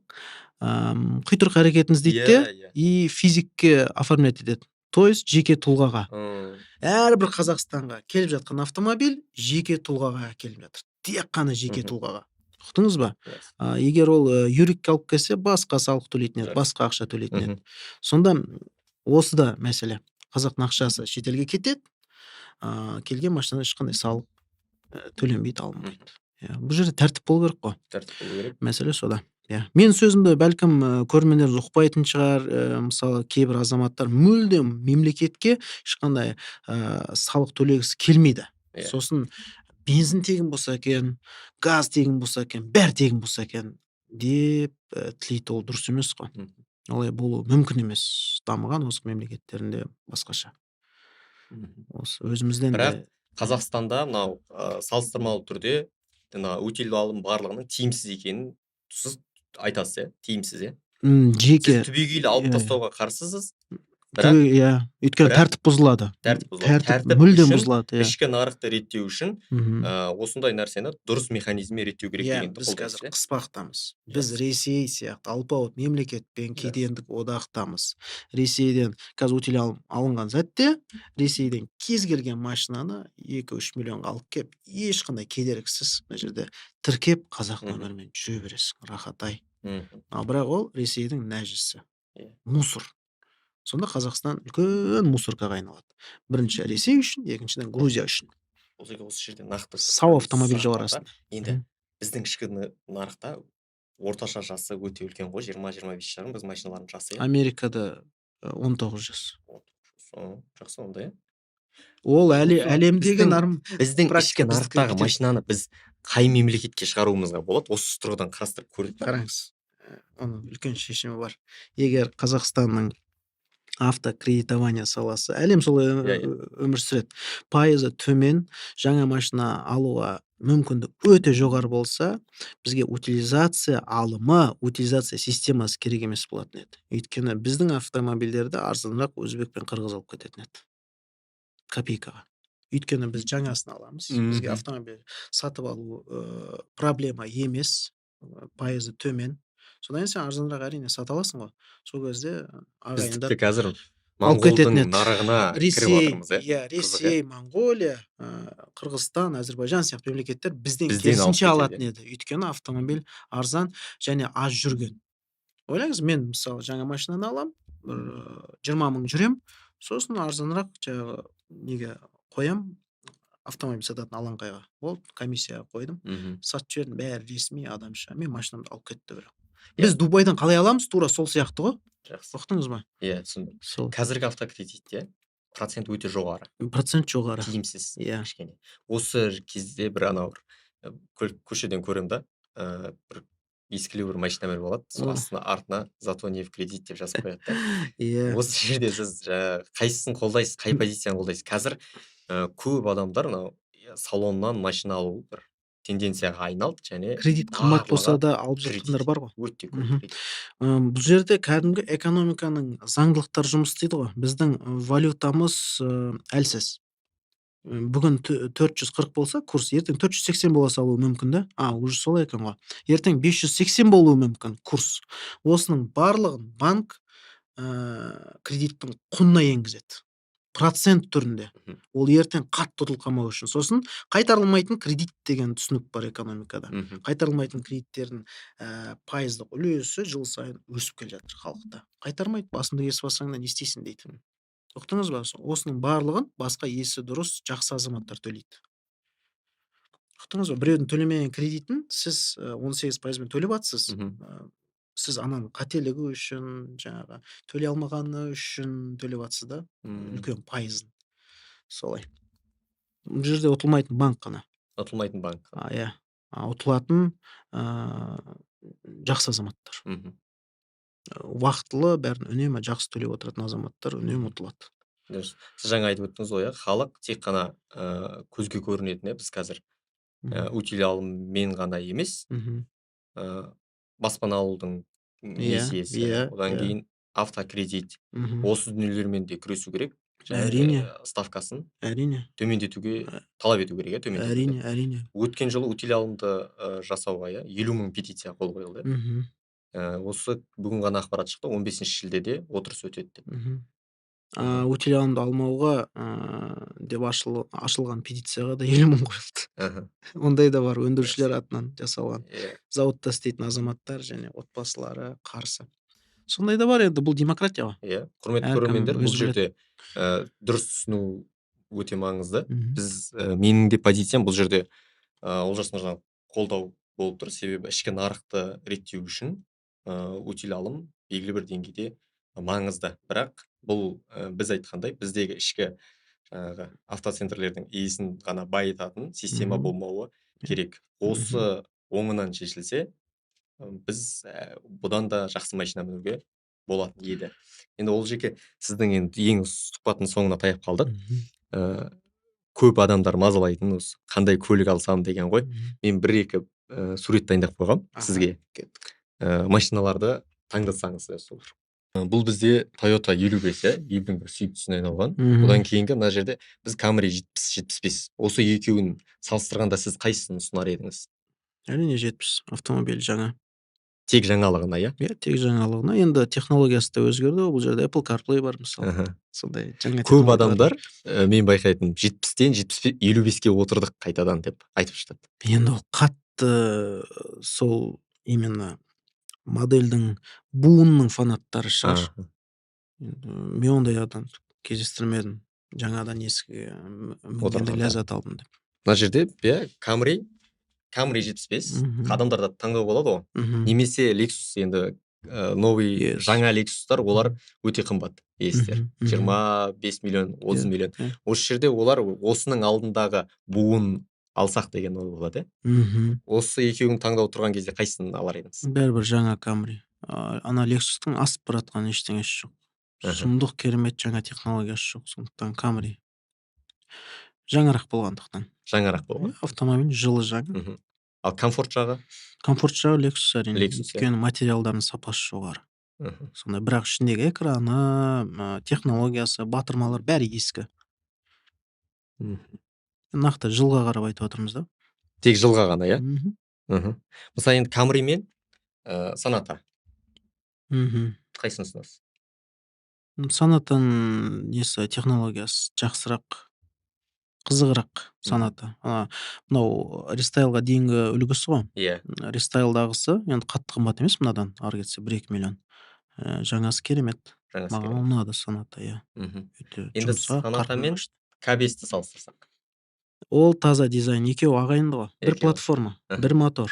құйтырқы әрекетін іздейді де Иә. и физикке оформлять етеді. То есть жеке тұлғаға. Әрбір Қазақстанға келіп жатқан автомобиль жеке тұлғаға келіп жатыр. Тек қана жеке Мгм. тұлғаға. Ұқтыңыз ба? Yes. Егер ол юрикке алып келсе, басқа салық төлейтін еді, Yes. басқа ақша төлейтін еді. Мгм. Сонда осы да мәселе. Қазақтың ақшасы шетелге кетеді, келген машинадан ешқандай салық төленбейді, алынбайды. Иә, бұл жерде тәртіп болу керек қой. Тәртіп болу керек. Мәселе сода. Иә. Мен сөзімді бәлкім көрермендер ұқпайтын шығар. Мысалы, кейбір азаматтар мүлдем мемлекетке ешқандай салық төлегісі келмейді. Иә. Сосын бензин тегін болса екен, газ тегін болса екен, бәрі тегін болса екен деп тілейді. Ол дұрыс емес қой. Мгм. Олай болу мүмкін емес. Дамыған осы мемлекеттерінде басқаша. Мгм. Осы өзімізден Бірақ Қазақстанда мынау салыстырмалы түрде өтел алым барлығының тиімсіз екенін сіз айтасыз, иә? Тиімсіз, иә? жеке Сіз түбегейлі алып Иә. тастауға қарсысыз, бірақ иә, өйткені бірақ тәртіп бұзылады. тәртіп бұзылады. Тәртіп мүлдем үшін, бұзылады, иә. ішкі нарықты реттеу үшін Мгм. осындай нәрсені дұрыс механизммен реттеу керек Иә, дегенді біз қолдайсыз, қазір иә? қыспақтамыз. Біз Yes. Ресей сияқты алпауыт мемлекетпен Yes. кедендік одақтамыз. Ресейден қазір өтел алынған сәтте Ресейден кез келген машинаны 2-3 миллионға алып келіп, ешқандай кедергісіз мына жерде тіркеп қазақ Мгм. нөмірімен жүре бересің, рахат-ай. Мгм. Ал бірақ ол Ресейдің нәжісі. Иә. Мусор. Сонда Қазақстан үлкен мусоркаға айналады. Бірінші Ресей үшін, екіншіден Грузия үшін. Осы жерде нақты Сау автомобиль сұрақ бар да. жоғарасында. Енді біздің ішкі нарықта орташа жасы өте үлкен ғой, 20-25 шығар біз машиналардың жасы, иә? Америкада 19 жас. Жақсы онда, иә? Ол әлемдегі норм. Біздің ішкі практика біздікі нарықтағы бүйтеді. машинаны біз қай мемлекетке шығаруымызға болады? Осы тұрғыдан қарастырып көрдік пе? Қараңыз, оның үлкен шешімі бар. Егер Қазақстанның автокредитование саласы, әлем солай өмір сүреді. Пайызы төмен, жаңа машина алуға мүмкіндік өте жоғары болса, бізге утилизация алымы, утилизация системасы керек емес болатын еді. Өйткені біздің автомобильдерді арзанырақ өзбек пен қырғыз алып кететін еді. Копейкаға. Өйткені біз жаңасын аламыз. Бізге автомобиль сатып алу проблема емес, пайызы төмен. Содан сен арзанырақ әрине сата аласың ғой. Сол кезде ағайындар қазір алып кететін Моңғолдың еді. нарығына кіріп Ресей, жатырмыз, иә? Ресей, Моңғолия, Қырғызстан, Әзербайжан сияқты мемлекеттер бізден Бізден алып керісінше кетеді, алатын еді. Өйткені автомобиль арзан және аз жүрген. Ойлаңыз, мен мысалы жаңа машинаны алам, 20 мың жүрем, сосын арзанырақ жаңағы неге қоям, автомобиль сататын алаңқайға. Болды, комиссияға қойдым, сатып жібердім, бәрі ресми адамша. Мен машинамды алып кетті бірақ. Біз Дубайдан қалай аламыз? Тура сол сияқты ғой. Жақсы. Ұқтыңыз ба? Иә, түсіндім. Сол. Қазіргі автокредитте процент өте жоғары. Процент жоғары. Тиімсіз. Иә. Кішкене. Осы кезде бір көшеден көрем да, бір ескілеу бір машиналар болады. Сол астына артына Затонев кредит деп жазып қояды да. Иә. Осы жерде сіз қайсысын қолдайсыз, қай позицияны қолдайсыз? Қазір көп адамдар мынау салоннан машина алу бір тенденцияға айналды, және Кредит қымбат болса барлығы да алып жатқандар кредит, бар ғой. өте көп Мгм. кредит. Бұл жерде кәдімгі экономиканың заңдылықтары жұмыс істейді ғой. Біздің валютамыз әлсіз. Бүгін 440 болса курс, ертең 480 бола салуы мүмкін да. Уже солай екен ғой. Ертең 580 болуы мүмкін курс. Осының барлығын банк кредиттің құнына енгізеді. Процент түрінде. Мгм. Ол ертең қатты ұтылып қалмау үшін. Сосын қайтарылмайтын кредит деген түсінік бар экономикада. Мгм. Қайтарылмайтын кредиттердің пайыздық үлесі жыл сайын өсіп келе жатыр халықта. Қайтармайды, басыңды кесіп алсаң да не істейсің дейді. Ұқтыңыз ба? Осының барлығын басқа есі дұрыс, жақсы азаматтар төлейді. Ұқтыңыз ба? Біреудің төлемеген кредитін сіз 18%-мен төлеп жатсыз. Мгм. Сіз ананың қателігі үшін, жаңағы төлей алмағаны үшін төлеп жатсыз да, үлкен пайызын. Солай. Бұл жерде ұтылмайтын банк қана. Ұтылмайтын банк. Иә. Ұтылатын жақсы азаматтар. Мгм. Уақытылы бәрін үнемі жақсы төлеп отыратын азаматтар үнемі ұтылады. Дұрыс. Сіз жаңа айтып өттіңіз ғой, халық тек қана көзге көрінетін, біз қазір утиль алыммен ғана емес, баспана алудың несиесі, одан кейін автокредит, осы дүниелермен де күресу керек. Әрине. Ставкасын Әрине. төмендетуге талап ету керек, төмендетуге. Әрине. Өткен жылы утиль алымды жасауға 50 мың петиция қол қойылды. Осы бүгін ғана ақпарат шықты, 15 шілдеде отырыс өтеді деп. Утиль алымды алмауға деп ашылған петицияға да 50 мың қойылды. Ондай да бар, өндірушілер атынан жасалған. Зауытта істейтін азаматтар және отбасылары қарсы. Сондай да бар, енді бұл демократия ғой. Құрметті көрермендер, бұл жерде дұрыс түсіну өте маңызды. Менің де позициям бұл жерде Олжас мырзаның қолдау болып тұр. Себебі ішкі нарықты реттеу үшін утиль алым белгілі бір деңгейде маңызды. Бірақ бұл біз айтқандай біздегі ішкі автоцентрлердің иесін ғана байытатын система болмауы керек. Осы оңынан шешілсе, біз бұдан да жақсы машина мінуге болатын еді. Енді ол жеке сіздің ең сұхбаттың соңына таяп қалдық. Көп адамдар мазалайтын осы қандай көлік алсам деген ғой. Мен бір-екі сурет дайындап қойғам сізге. Машиналарды таңдасаңыз сол. Бұл бізде Toyota 55, елдің бір сүйіктісіне айналған. Одан кейінгі мына жерде біз Camry 70-75. Осы екеуін салыстырғанда сіз қайсысын ұсынар едіңіз? Әрине 70 автомобиль жаңа. Тек жаңалығына, иә? Иә, тек жаңалығына. Енді технологиясы да өзгерді. Бұл жерде Apple CarPlay бар мысалы. Сондай жаңа технология. Көп адамдар, мен байқайтын, 70-тен 55-ке отырдық қайтадан деп айтып жатады. Енді ол қатты сол именно модельдің буынның фанаттары шығар. Мен ондай адам кездестірмедім. Жаңадан ескі мінгенде ләззат алдым деп. Мына жерде Camry 75 адамдарда таңдау болады ғой. Немесе Lexus, енді новый жаңа Lexus'тар, олар өте қымбат естер. 25 миллион, 30 миллион. Осы жерде олар осының алдындағы буын алсақ деген ой болады. Осы екеуін таңдау тұрған кезде қайсысын алар едіңіз? Бәрібір жаңа Camry. Ана Lexus'тың асып баратқан ештеңесі жоқ. Сұмдық керемет жаңа технологиясы жоқ. Сондықтан Camry жаңарақ болғандықтан. Жаңарақ болған. Автомобиль жылы жаңа. Ал комфорт жағы? Комфорт жағы Lexus әрине. Өйткені материалдардың сапасы жоғары. Сондай, бірақ ішіндегі экраны, технологиясы, батырмалар бәрі ескі. Нақты жылға қарап айтып отырмыз да. Тек жылға ғана, иә? Мысалы, енді Camry мен Sonata. Қайсысын ұсынасыз? Sonatаның несі, технологиясы жақсырақ, қызығырақ Sonata. Мынау рестайлға дейінгі үлгісі ғой. Иә. Рестайлдағысы енді қатты қымбат емес, мынадан ары кетсе 1-2 миллион. Жаңасы керемет. Маған ұнады Sonata, иә. Енді Sonata мен K5-ті салыстырсақ. Ол таза дизайн, екеуі ағайынды ғой. Бір платформа, бір мотор.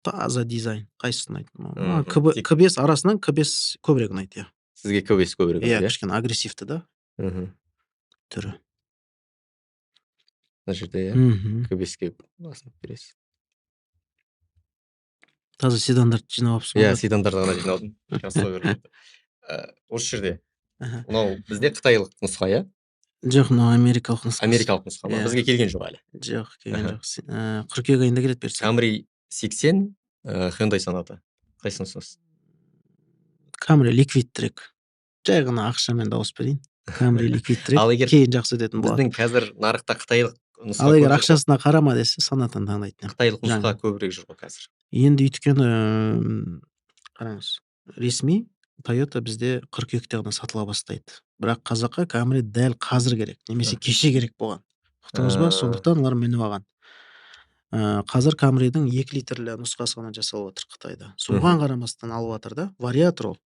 Таза дизайн. Қайсысын айтты? K5 арасынан K5 көбірек ұнайды, иә. Сізге K5 көбірек ұнайды, иә? Иә, кішкене агрессивті да. Түрі. Мына жерде, иә? K5-ке басып бересіз. Таза седандарды жинап алыпсың. Иә, седандарды ғана жинаудым. Осы жерде. Мынау бізде қытайлық нұсқа, иә? Жоқ, мынау америкалық нұсқасы. Америкалық нұсқа ма? Иә. Бізге келген жоқ әлі. Жоқ, келген Аха. жоқ. Қыркүйек айында келеді бұйыртса. Camry 80, Hyundai Sonata. Қайсысын ұсынасыз? Camry ликвидтірек. Жай ғана ақшамен дауыс берейін. Camry ликвидтірек. Ал егер кейін жақсы өтетін болады. біздің қазір нарықта қытайлық нұсқа Ал егер көп жүр ғой. ақшасына қарама десе, Сонатаны таңдайтын едім. Қытайлық нұсқа Жаңа. көбірек жүр ғой қазір. Енді өйткені қараңыз, ресми Toyota бізде қыркүйекте ғана сатыла бастайды. Бірақ қазаққа Camry дәл қазір керек, немесе кеше керек болған. Ұқтыңыз ба? Сондықтан олар мініп алған. Қазір Camry'дің 2 литрлі нұсқасы ғана жасалып жатыр Қытайда. Соған қарамастан алып жатыр да. Вариатор ол.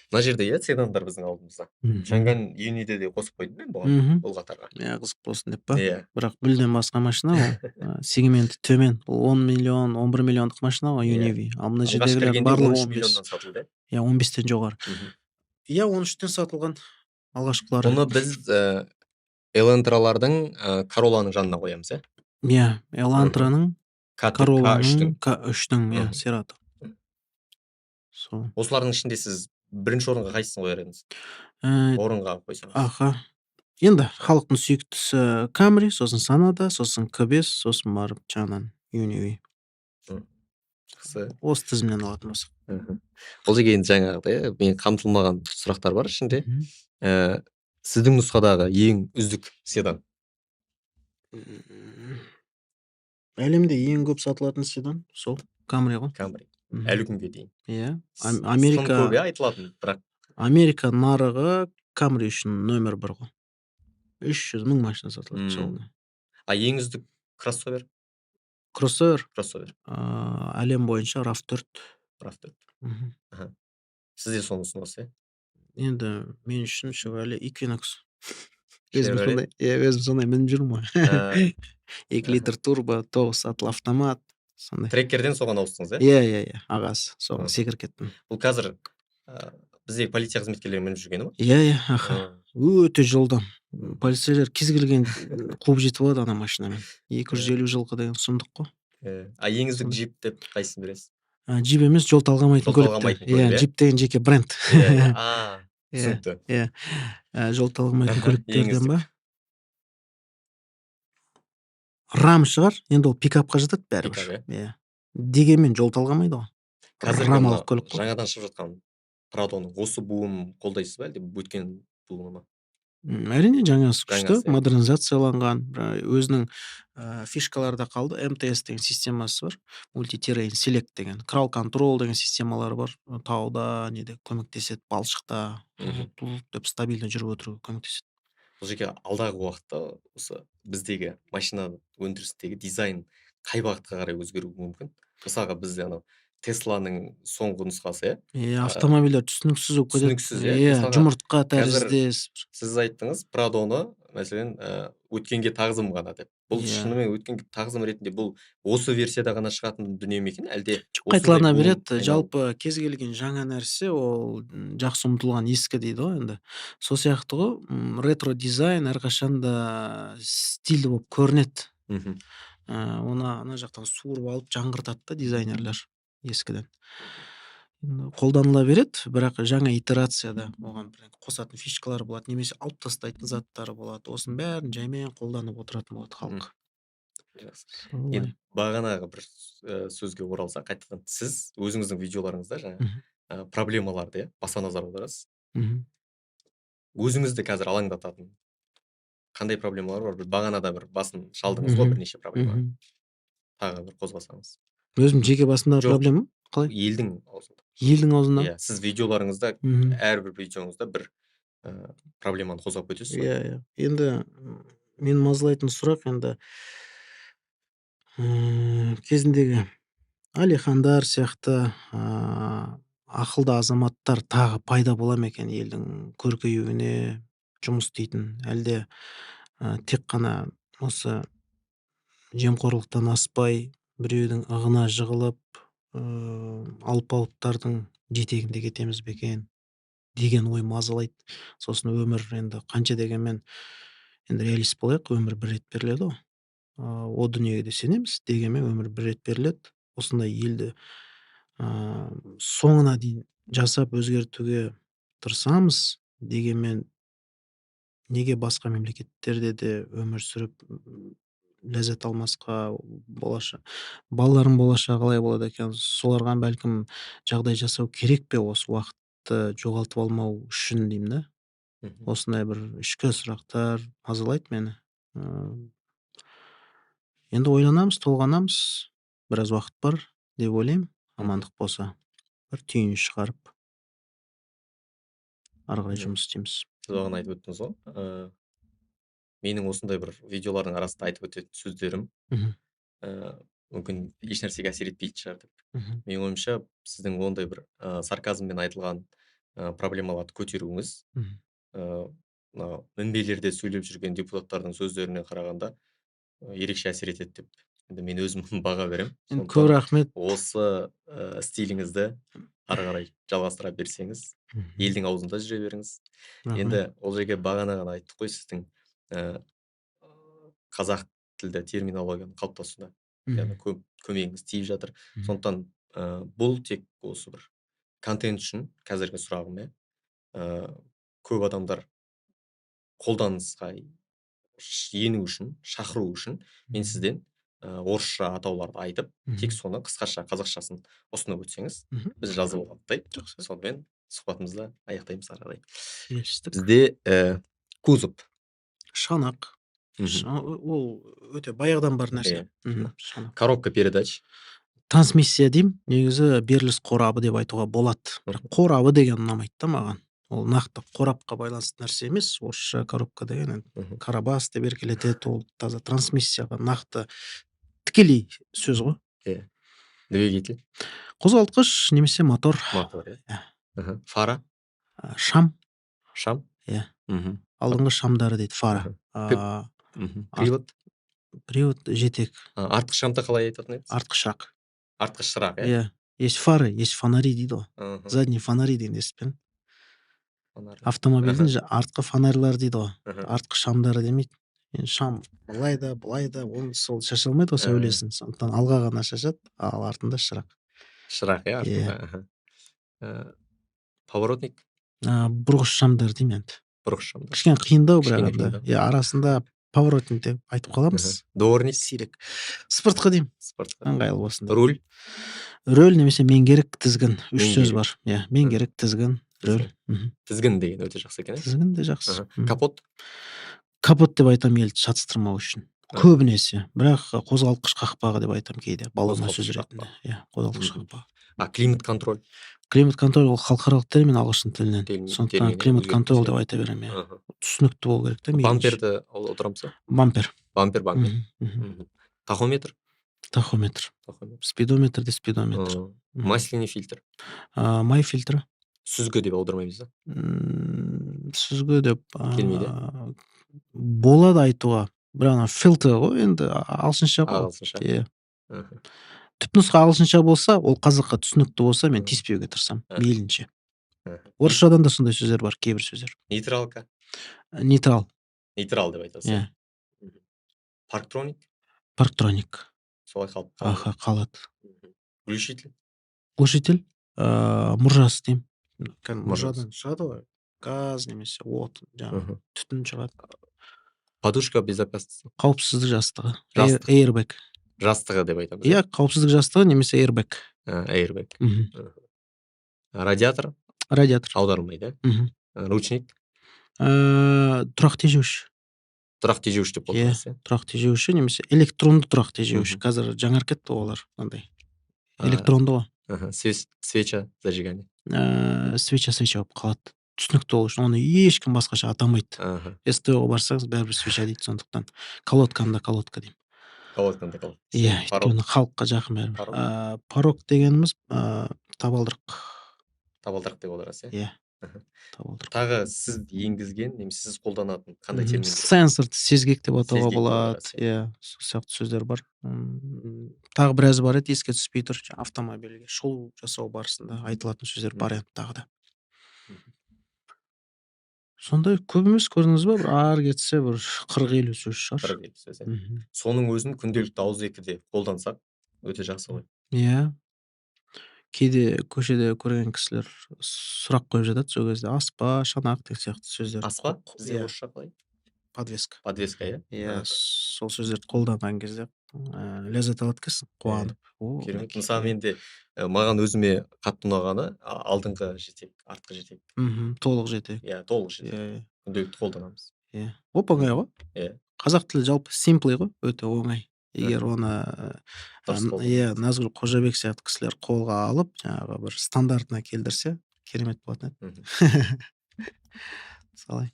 Мына жерде иә седандар біздің алдымызда. Чанган Юниде де қосып қойдым мен бұған, Мгм. бұл қатарға. Қызық болсын деп па? Иә. Бірақ мүлдем басқа машина ол. Сегменті төмен. Ол 10 миллион, 11 миллиондық машина ғой Иә. Univi. Ал мына Алғаш жердегілер кіргенде барлығы 13 15. миллионнан сатылды. Иә, 15-тен жоғары. Мгм. Иә, 13-тен сатылған алғашқылары. Бұны біз Elantra'лардың Corolla'ның жанына қоямыз, иә? Иә, Elantra'ның, Corolla'ның, K3-тің. K3-тің, иә, Мгм. Cerato. Сол. Осылардың ішінде сіз бірінші орынға қайсысын қояр едіңіз? Орынға қойсаңыз. Аха. Енді халықтың сүйіктісі Camry, сосын Sonata, сосын K5, сосын барып жаңағыдан Univi. Жақсы. Осы тізімнен алатын болсақ. Ол жерге енді жаңағыдай мен қамтылмаған сұрақтар бар ішінде. Сіздің нұсқадағы ең үздік седан? Әлемде ең көп сатылатын седан сол Camry ғой. Camry. Әлі күнге дейін. Иә. Сын Америка, көп айтылатын, бірақ Америка нарығы Camry үшін номер 1 ғой. 300 мың машина сатылады жылына. Ең үздік кроссовер? Кроссовер? Кроссовер. Әлем бойынша RAV4. RAV4. Сізде соны ұсынасыз, иә? Енді мен үшін Chevrolet Equinox. Chevrolet? Өзім сондай мініп жүрмін ғой. 2 литр турбо, 9 сатылы автомат. Сондай. Треккерден соған ауыстыңыз, иә? Иә, ағасы. Соған секіріп кеттім. Бұл қазір біздегі полиция қызметкерлері мініп жүргені ма? Иә, аха. Өте жылдам. Полицейлер кез келген қуып жетіп алады ана машинамен. 250 жылқы деген сұмдық қой. Ең үздік джип деп қайсысын бересіз? Джип емес, жол талғамайтын көлік. Иә, джип деген жеке бренд. Түсінікті. Иә. Жол талғамайтын көліктерден ба? Рам шығар, енді ол пикапқа жатады бәрібір. Иә. Дегенмен жол талғамайды ғой. Рамалық көлік қой. Жаңадан шығып жатқан Prado'ның осы буынын қолдайсыз ба әлде өткен буыны ма? Әрине жаңасы күшті, модернизацияланған, өзінің фишкаларда қалды. МТС деген системасы бар. Multi-terrain select деген, крал контрол деген системалары бар. Тауда, неде көмектеседі, балшықта, деп стабильно жүріп отыруға көмектеседі. Бұл жерге алдағы уақытта осы біздегі машина өндірістегі дизайн қай бағытқа қарай өзгеруі мүмкін? Мысалға бізде анау Тесланың соңғы нұсқасы, иә? Автомобильдер түсініксіз болып кетеді. Түсініксіз, иә? Жұмыртқа тәріздес. Сіз айттыңыз, Prado'ны, мәселен, өткенге тағзым ғана деп. Бұл шынымен өткенге тағзым ретінде бұл осы версияда ғана шығатын дүние ме екен, әлде қайталана береді. Жалпы кез келген жаңа нәрсе ол жақсы ұмытылған ескі дейді ғой енді. Сол сияқты ғой, ретро дизайн әрқашан да стильді болып көрінеді. Оны ана жақтан суырып алып жаңғыртады да дизайнерлер ескіден. Қолданыла береді, бірақ жаңа итерацияда оған қосатын фишкалар болады, немесе алып тастайтын заттары болады. Осының бәрін жаймен қолданып отыратын болады халық. Енді бағанағы бір сөзге оралса, қайтадан сіз өзіңіздің видеоларыңызда жаңа проблемаларды баса назар аударасыз. Өзіңізді қазір алаңдататын қандай проблемалар бар? Бағанада бір басын шалдыңыз ғой бірнеше проблема. Тағы бір қозғасаңыз. Өзім жеке басымдағы проблема? Қалай? Елдің аузында. Елдің аузында? Иә, сіз видеоларыңызда, әрбір видеоңызда бір проблеманы қозғап өтесіз. Иә. Енді мен мазалайтын сұрақ енді кезіндегі Алихандар сияқты ақылды азаматтар тағы пайда бола ма екен елдің көркеюіне жұмыс істейтін, әлде тек қана осы жемқорлықтан аспай біреудің ығына жығылып алпауыттардың жетегінде кетеміз бе екен деген ой мазалайды. Сосын өмір енді қанша дегенмен енді реалист болайық, өмір бір рет беріледі ғой. О дүниеге де сенеміз, дегенмен өмір бір рет беріледі. Осындай елді соңына дейін жасап өзгертуге тырысамыз, дегенмен неге басқа мемлекеттерде де өмір сүріп, ләззат алмасқа, балалардың болашағы қалай болады екен? Соларға бәлкім жағдай жасау керек пе осы уақытты жоғалтып алмау үшін деймін да. Мгм. Осындай бір ішкі сұрақтар мазалайды мені. Ы Енді ойланамыз, толғанамыз. Біраз уақыт бар деп ойлаймын. Мгм. Амандық болса. Бір түйін шығарып, ары қарай Мгм. жұмыс істейміз. Сіз бағана айтып өттіңіз ғой, менің осындай бір видеолардың арасында айтып өтетін сөздерім Мгм. мүмкін еш нәрсеге әсер етпейтін шығар деп. Мгм. Менің ойымша, сіздің ондай бір сарказммен айтылған проблемаларды көтеруіңіз Мгм. мына мінбелерде сөйлеп жүрген депутаттардың сөздеріне қарағанда ерекше әсер етеді деп енді мен өзім баға беремін. Енді көп Сондықтан рахмет. осы стиліңізді ары қарай жалғастыра берсеңіз, Мгм. елдің аузында жүре беріңіз. Рахмет. Енді ол жерге бағана ғана айттық қой, сіздің қазақ тілді терминологияның қалыптасуына яғни Мгм. көмегіңіз тиіп жатыр. Мгм. Сондықтан бұл тек осы бір контент үшін қазіргі сұрағым, көп адамдар қолданысқа ену үшін, шақыру үшін мен Мгм. сізден орысша атауларды айтып, тек Мгм. соны қысқаша қазақшасын ұсынып өтсеңіз, Мгм. біз жазып алғандай. Жақсы. Сонымен сұхбатымызды аяқтаймыз ары қарай. Келістік. Бізде кузов. Шанақ. Мгм. Ол өте баяғыдан бар нәрсе. Иә. Шанақ. Коробка передач. Трансмиссия деймін. Негізі беріліс қорабы деп айтуға болады. Бірақ қорабы деген ұнамайды да маған. Ол нақты қорапқа байланысты нәрсе емес. Орысша коробка деген Мгм. карабас деп еркелетеді. Ол таза трансмиссияға нақты тікелей сөз ғой. Иә. Двигатель. Қозғалтқыш немесе мотор. Мотор, иә. Иә. Фара. Шам. Шам. Иә. Мгм. Алдыңғы шамдары дейді фара. Привод. Привод жетек. Артқы шамды қалай айтатын едіңіз? Артқы шырақ. Артқы шырақ, иә. Иә. Есть фары, есть фонари дейді ғой. Задний фонари дегенді естіп пе едің? Автомобильдің артқы фонарьлары дейді ғой. Артқы шамдары демейді. Енді шам былай да, былай да, ол сол шаша алмайды ғой сәулесін. Сондықтан алға ғана шашады, ал артында шырақ. Шырақ, иә, артында. Поворотник. Бұрғыш шамдар деймін енді. Бұрғыш шамдар. Кішкене қиындау бірақ Кішкене енді. қиындау. Иә, арасында поворотник деп айтып қаламыз. Дворник. Сирек. Сыпыртқы деймін. Спортқа. Ыңғайлы болсын деп. Руль. Рөл немесе меңгерік, тізгін. Үш сөз Меңгерік. бар. Иә, меңгерік, тізгін, рөл. Тізгін деген өте жақсы екен, иә. Тізгін де жақсы. Капот. Капот деп айтамын елді шатыстырмау үшін. Көбінесе. Бірақ қозғалтқыш қақпағы деп айтамын кейде. Балама сөз ретінде. Иә, қозғалтқыш қақпағы. Климат контроль. Климат контроль ол халықаралық термин ағылшын тілінен. Сондықтан климат контроль деп айта беремін. Иә. Түсінікті болу керек та. Бамперді отырамыз ба? Бампер. Бампер. Тахометр. Тахометр. Спидометр де спидометр. Масляный фильтр. Май фильтрі. Сүзгі деп аудармаймыз да? Сүзгі деп келмейді. Болады айтуға. Бірақ фильтр ғой енді ағылшынша ғой. Ағылшынша. Иә. Түпнұсқа ағылшынша болса, ол қазаққа түсінікті болса, мен тиіспеуге тырысамын. Мейлінше. Орысшадан да сондай сөздер бар, кейбір сөздер. Нейтралка. Нейтрал. Нейтрал деп айтасыз. Иә. Парктроник. Парктроник. Солай қалып қалады. Глушитель. Глушитель. Мұржасы деймін. Мұржадан шығады ғой. Газ немесе от, жаңағы түтін шығады. Подушка безопасности. Қауіпсіздік жастығы. Жастық. Airbag. Жастығы деп айтамыз. Иә, қауіпсіздік жастығы немесе airbag. Airbag. Радиатор. Радиатор. Аударылмайды. Ручник. Тұрақ тежеуші. Тұрақ тежеуші деп қолданасыз. Тұрақ тежеуші немесе электронды тұрақ тежеуші. Қазір жаңарып кетті олар. Мынандай. Электронды ғой. Свеча зажигания. Свеча болып қалады. Түсінікті болу үшін оны ешкім басқаша атамайды. СТО-ға барсаңыз бәрібір свеча дейді, сондықтан колодканда колодка деймін. Колодканда колодка. Иә, өйткені халыққа жақын бәрібір. Порог дегеніміз табалдырық. Табалдырық деп аударасыз. Иә. Табалдырық. Тағы сіз енгізген немесе сіз қолданатын қандай термин? Сенсор, сезгек деп атауға болады. Иә, сол сияқты сөздер бар. Тағы біразы бар еді, еске түспей тұр. Автомобильге шолу жасау барысында айтылатын сөздер бар еді тағы да. Сондай көп емес, көрдіңіз ба? Бір ары кетсе бір 40-50 сөз шығар. 40-50 сөз. Соның өзін күнделікті ауызекіде қолдансақ, өте жақсы ғой. Иә. кейде көшеде көрген кісілер сұрақ қойып жатады сол кезде: аспа, шанақ деген сияқты сөздер. Аспа? Бізде Иә, орысша қалай? подвеска. Подвеска, иә? Иә, сол сөздерді қолданған кезде ләззат алады екенсің, қуанып. О, Керемет. мінекей. Мысалы менде маған өзіме қатты ұнағаны алдыңғы жетек, артқы жетек. Толық жетек. Иә, толық жетек. Иә, Күнделікті қолданамыз. иә. Оп-оңай ғой. Иә, Қазақ тілі жалпы simple ғой, өте оңай. Егер Мгм. оны дұрыс иә, қолданамыз. Назгүл Қожабек сияқты кісілер қолға алып, жаңағы бір стандартына келтірсе, керемет болатын еді. Солай.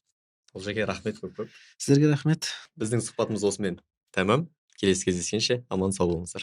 Олжеке, рахмет көп. Сіздерге рахмет. Біздің сұхбатымыз осымен тәмам. Келесі кездескенше аман сау болыңыздар.